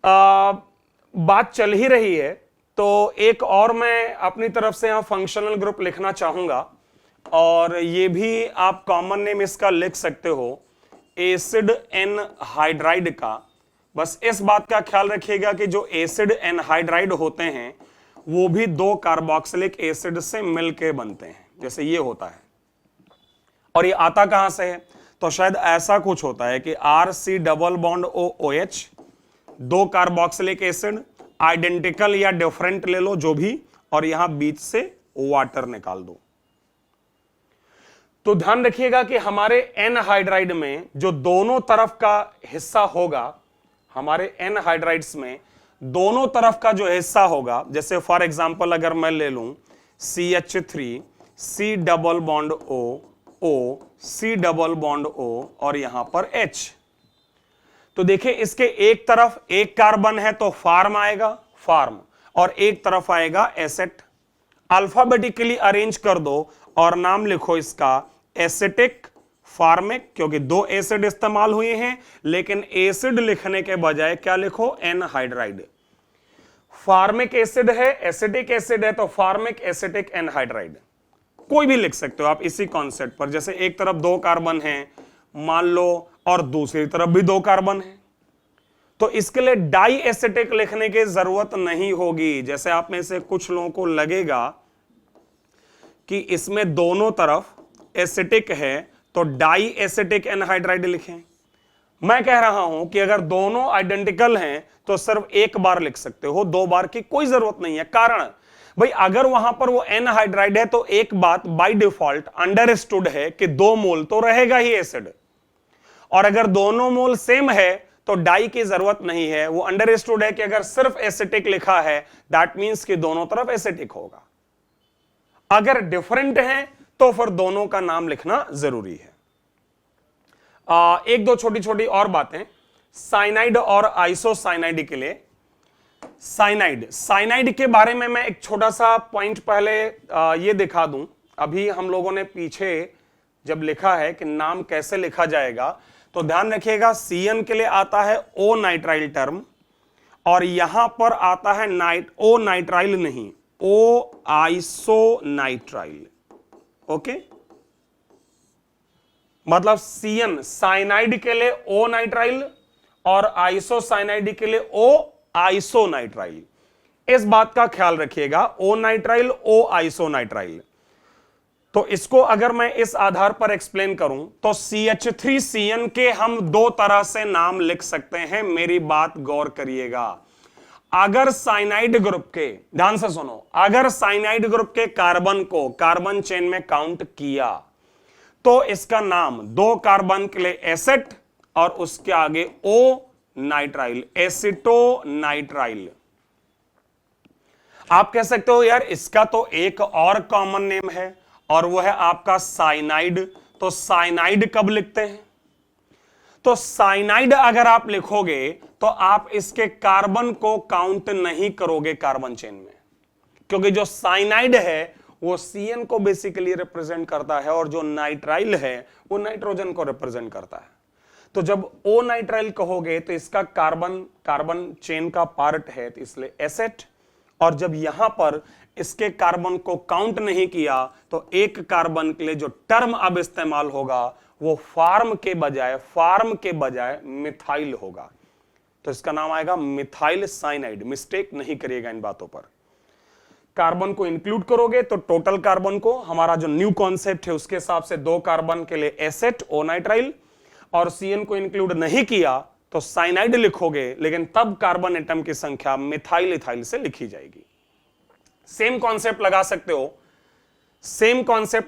बात चल ही रही है तो एक और मैं अपनी तरफ से यहां फंक्शनल ग्रुप लिखना चाहूंगा, और ये भी आप कॉमन नेम इसका लिख सकते हो, एसिड एनहाइड्राइड का। बस इस बात का ख्याल रखिएगा कि जो एसिड एनहाइड्राइड होते हैं वो भी दो कार्बोक्सिलिक एसिड से मिलकर बनते हैं, जैसे ये होता है। और ये आता कहां से है, तो शायद ऐसा कुछ होता है कि RC डबल बॉन्ड OH, दो कार्बोक्सिलिक एसिड, आइडेंटिकल या डिफरेंट ले लो जो भी, और यहां बीच से वाटर निकाल दो। तो ध्यान रखिएगा कि हमारे एनहाइड्राइड में जो दोनों तरफ का हिस्सा होगा, हमारे एनहाइड्राइड्स में दोनों तरफ का जो हिस्सा होगा, जैसे फॉर एग्जांपल अगर मैं ले लूं CH3, C double bond O, C double bond O, और यहां पर H, तो देखिए इसके एक तरफ एक कार्बन है तो फार्म आएगा, फार्म, और एक तरफ आएगा एसेट। अल्फाबेटिकली अरेंज कर दो और नाम लिखो इसका एसिटिक फार्मिक, क्योंकि दो एसिड इस्तेमाल हुए हैं, लेकिन एसिड लिखने के बजाय क्या लिखो, एनहाइड्राइड। फार्मिक एसिड है, एसिटिक एसिड है, तो फार्मिक एसिटिक एनहाइड्राइड कोई भी लिख सकते हो आप इसी कॉन्सेप्ट पर। जैसे एक तरफ 2 कार्बन है मान लो, और दूसरी तरफ भी 2 कार्बन है, तो इसके लिए डाई एसिटिक लिखने की जरूरत नहीं होगी। जैसे आप में से कुछ लोगों को लगेगा कि इसमें दोनों तरफ एसिटिक है, तो डाई एसिटिक एनहाइड्राइड लिखें। मैं कह रहा हूं कि अगर दोनों आइडेंटिकल हैं तो सिर्फ एक बार लिख सकते हो, 2 बार की कोई जरूरत नहीं है। कारण भाई अगर वहां पर वो एनहाइड्राइड है तो एक बात बाय डिफॉल्ट अंडरस्टूड है कि 2 मोल तो रहेगा ही एसिड, और अगर दोनों मोल सेम है तो डाई की जरूरत नहीं है। वो अंडरस्टूड है कि अगर सिर्फ एसिटिक लिखा है दैट मींस कि दोनों तरफ एसिटिक होगा। अगर डिफरेंट है तो फिर दोनों का नाम लिखना जरूरी है। एक दो छोटी छोटी और बातें साइनाइड और आइसोसाइनाइड के लिए। साइनाइड के बारे में मैं एक छोटा सा पॉइंट पहले ये दिखा दूं। अभी हम लोगों ने पीछे जब लिखा है कि नाम कैसे लिखा जाएगा, तो ध्यान रखिएगा CN के लिए आता है ओ नाइट्राइल टर्म, और यहां पर आता है ओ नाइट्राइल नहीं, ओ आइसोनाइट्राइल। ओके, मतलब CN साइनाइड के लिए ओ नाइट्राइल और आइसोसाइनाइड के लिए ओ आइसोनाइट्राइल। इस बात का ख्याल रखिएगा, ओ नाइट्राइल ओ आइसोनाइट्राइल। तो इसको अगर मैं इस आधार पर एक्सप्लेन करूं तो CH3CN के हम 2 तरह से नाम लिख सकते हैं। मेरी बात गौर करिएगा। अगर साइनाइड ग्रुप के, ध्यान से सुनो, अगर साइनाइड ग्रुप के कार्बन को कार्बन चेन में काउंट किया तो इसका नाम 2 कार्बन के लिए एसेट और उसके आगे ओ नाइट्राइल, एसिटोनाइट्राइल। आप कह सकते हो यार इसका तो एक और कॉमन नेम है और वो है आपका साइनाइड। तो साइनाइड कब लिखते हैं? तो साइनाइड अगर आप लिखोगे तो आप इसके कार्बन को काउंट नहीं करोगे कार्बन चेन में, क्योंकि जो साइनाइड है वो CN को बेसिकली रिप्रेजेंट करता है और जो नाइट्राइल है वो नाइट्रोजन को रिप्रेजेंट करता है। तो जब ओ नाइट्राइल कहोगे तो इसका कार्बन चेन का पार्ट है, तो इसलिए एसेट। और जब यहां पर इसके कार्बन को काउंट नहीं किया तो एक कार्बन के लिए जो टर्म अब इस्तेमाल होगा वो फार्म के बजाय मिथाइल होगा। तो इसका नाम आएगा मिथाइल साइनाइड। मिस्टेक नहीं करिएगा इन बातों पर। कार्बन को इंक्लूड करोगे तो टोटल कार्बन को, हमारा जो न्यू कॉन्सेप्ट है उसके हिसाब से 2 कार्बन के लिए एसेट ओ नाइट्राइल, और CN को इंक्लूड नहीं किया तो साइनाइड लिखोगे, लेकिन तब कार्बन एटम की संख्या मिथाइल इथाइल से लिखी जाएगी। सेम कॉन्सेप्ट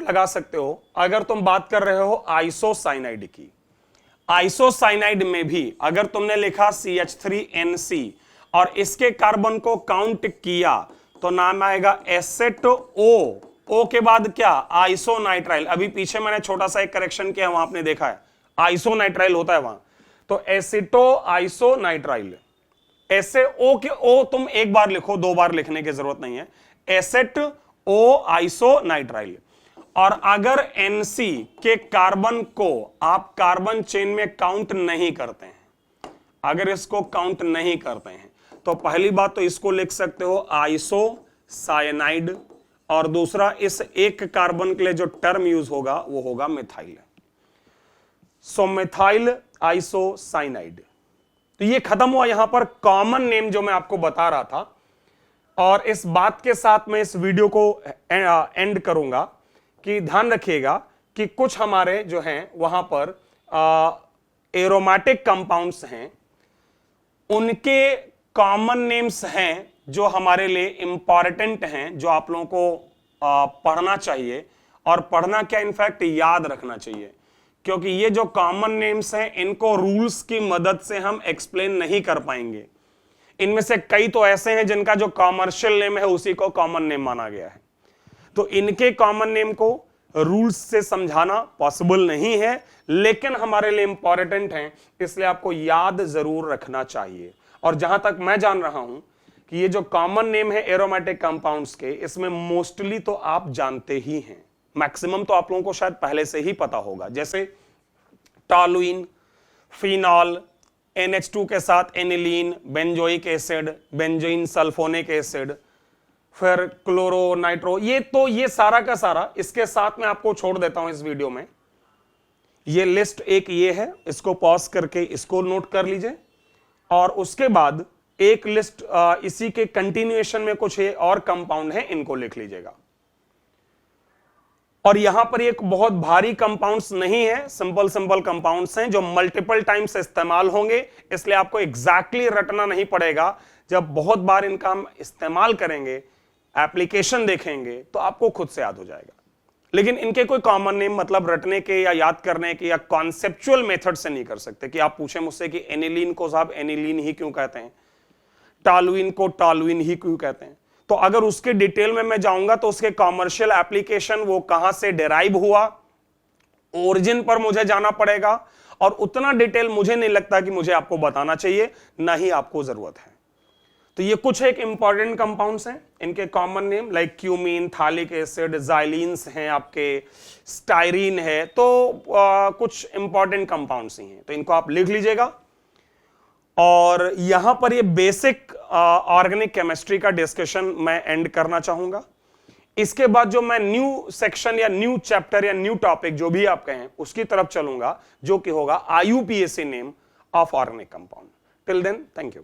लगा सकते हो अगर तुम बात कर रहे हो आइसोसाइनाइड की। आइसोसाइनाइड में भी अगर तुमने लिखा CH3NC और इसके कार्बन को काउंट किया तो नाम आएगा एसेट ओ के बाद क्या, आइसोनाइट्राइल। अभी पीछे मैंने छोटा सा एक करेक्शन किया, वहां आपने देखा है आइसोनाइट्राइल होता है वहां, तो एसिटो आइसोनाइट्राइल। ऐसे ओ के ओ तुम एक बार लिखो, 2 बार लिखने की जरूरत नहीं है। एसेट ओ आइसोनाइट्राइल। और अगर NC के कार्बन को आप कार्बन चेन में काउंट नहीं करते हैं, अगर इसको काउंट नहीं करते हैं तो पहली बात तो इसको लिख सकते हो आइसोसाइनाइड, और दूसरा इस एक कार्बन के लिए जो टर्म यूज होगा वो होगा मिथाइल। सो मिथाइल आइसोसाइनाइड। तो ये खत्म हुआ यहां पर कॉमन नेम जो मैं आपको बता रहा था। और इस बात के साथ मैं इस वीडियो को एंड करूंगा कि ध्यान रखिएगा कि कुछ हमारे जो हैं वहां पर एरोमेटिक कंपाउंड्स हैं, उनके कॉमन नेम्स हैं जो हमारे लिए इंपॉर्टेंट हैं, जो आप लोगों को पढ़ना चाहिए। और पढ़ना क्या, इनफैक्ट याद रखना चाहिए, क्योंकि ये जो कॉमन नेम्स हैं इनको रूल्स की मदद से हम एक्सप्लेन नहीं कर पाएंगे। इनमें से कई तो ऐसे हैं जिनका जो कॉमर्शियल नेम है उसी को कॉमन नेम माना गया है, तो इनके कॉमन नेम को रूल्स से समझाना पॉसिबल नहीं है, लेकिन हमारे लिए इंपॉर्टेंट हैं, इसलिए आपको याद जरूर रखना चाहिए। और जहां तक मैं जान रहा हूं कि ये जो कॉमन नेम है एरोमेटिक कंपाउंड्स के, इसमें मोस्टली तो आप जानते ही हैं, मैक्सिमम तो आप लोगों को शायद पहले से ही पता होगा। जैसे टॉलुइन, फिनॉल, NH2 के साथ aniline, benzoic acid, benzoin sulphonic acid, फिर क्लोरो नाइट्रो, ये सारा का सारा इसके साथ में आपको छोड़ देता हूं इस वीडियो में। ये लिस्ट एक ये है, इसको पॉज करके इसको नोट कर लीजिए, और उसके बाद एक लिस्ट इसी के कंटिन्यूएशन में कुछ ये और कंपाउंड है, इनको लिख लीजिएगा। और यहां पर एक बहुत भारी कंपाउंड्स नहीं है, सिंपल सिंपल कंपाउंड्स हैं जो मल्टीपल टाइम्स इस्तेमाल होंगे, इसलिए आपको एग्जैक्टली रटना नहीं पड़ेगा। जब बहुत बार इनका हम इस्तेमाल करेंगे, एप्लीकेशन देखेंगे, तो आपको खुद से याद हो जाएगा। लेकिन इनके कोई कॉमन नेम मतलब रटने के या याद करने के या कॉन्सेप्चुअल मेथड से नहीं कर सकते कि आप पूछें मुझसे कि एनिलीन को साहब एनिलीन ही क्यों कहते हैं, टॉलुइन को टॉलुइन ही क्यों कहते हैं। तो अगर उसके डिटेल में मैं जाऊंगा तो उसके कॉमर्शियल एप्लीकेशन, वो कहां से डेराइव हुआ, ओरिजिन पर मुझे जाना पड़ेगा, और उतना डिटेल मुझे नहीं लगता कि मुझे आपको बताना चाहिए, ना ही आपको जरूरत है। तो ये कुछ एक इंपॉर्टेंट कंपाउंड्स हैं, इनके common name like cumene, phthalic acid, xylenes हैं, आपके स्टाइरीन है, तो कुछ इंपॉर्टेंट कंपाउंड्स ही हैं, तो इनको आप लिख लीजिएगा। और यहां पर ये बेसिक ऑर्गेनिक केमिस्ट्री का डिस्कशन मैं एंड करना चाहूंगा। इसके बाद जो मैं न्यू सेक्शन या न्यू चैप्टर या न्यू टॉपिक जो भी आप कहें उसकी तरफ चलूंगा, जो कि होगा IUPAC name of organic compound. Till then, thank you.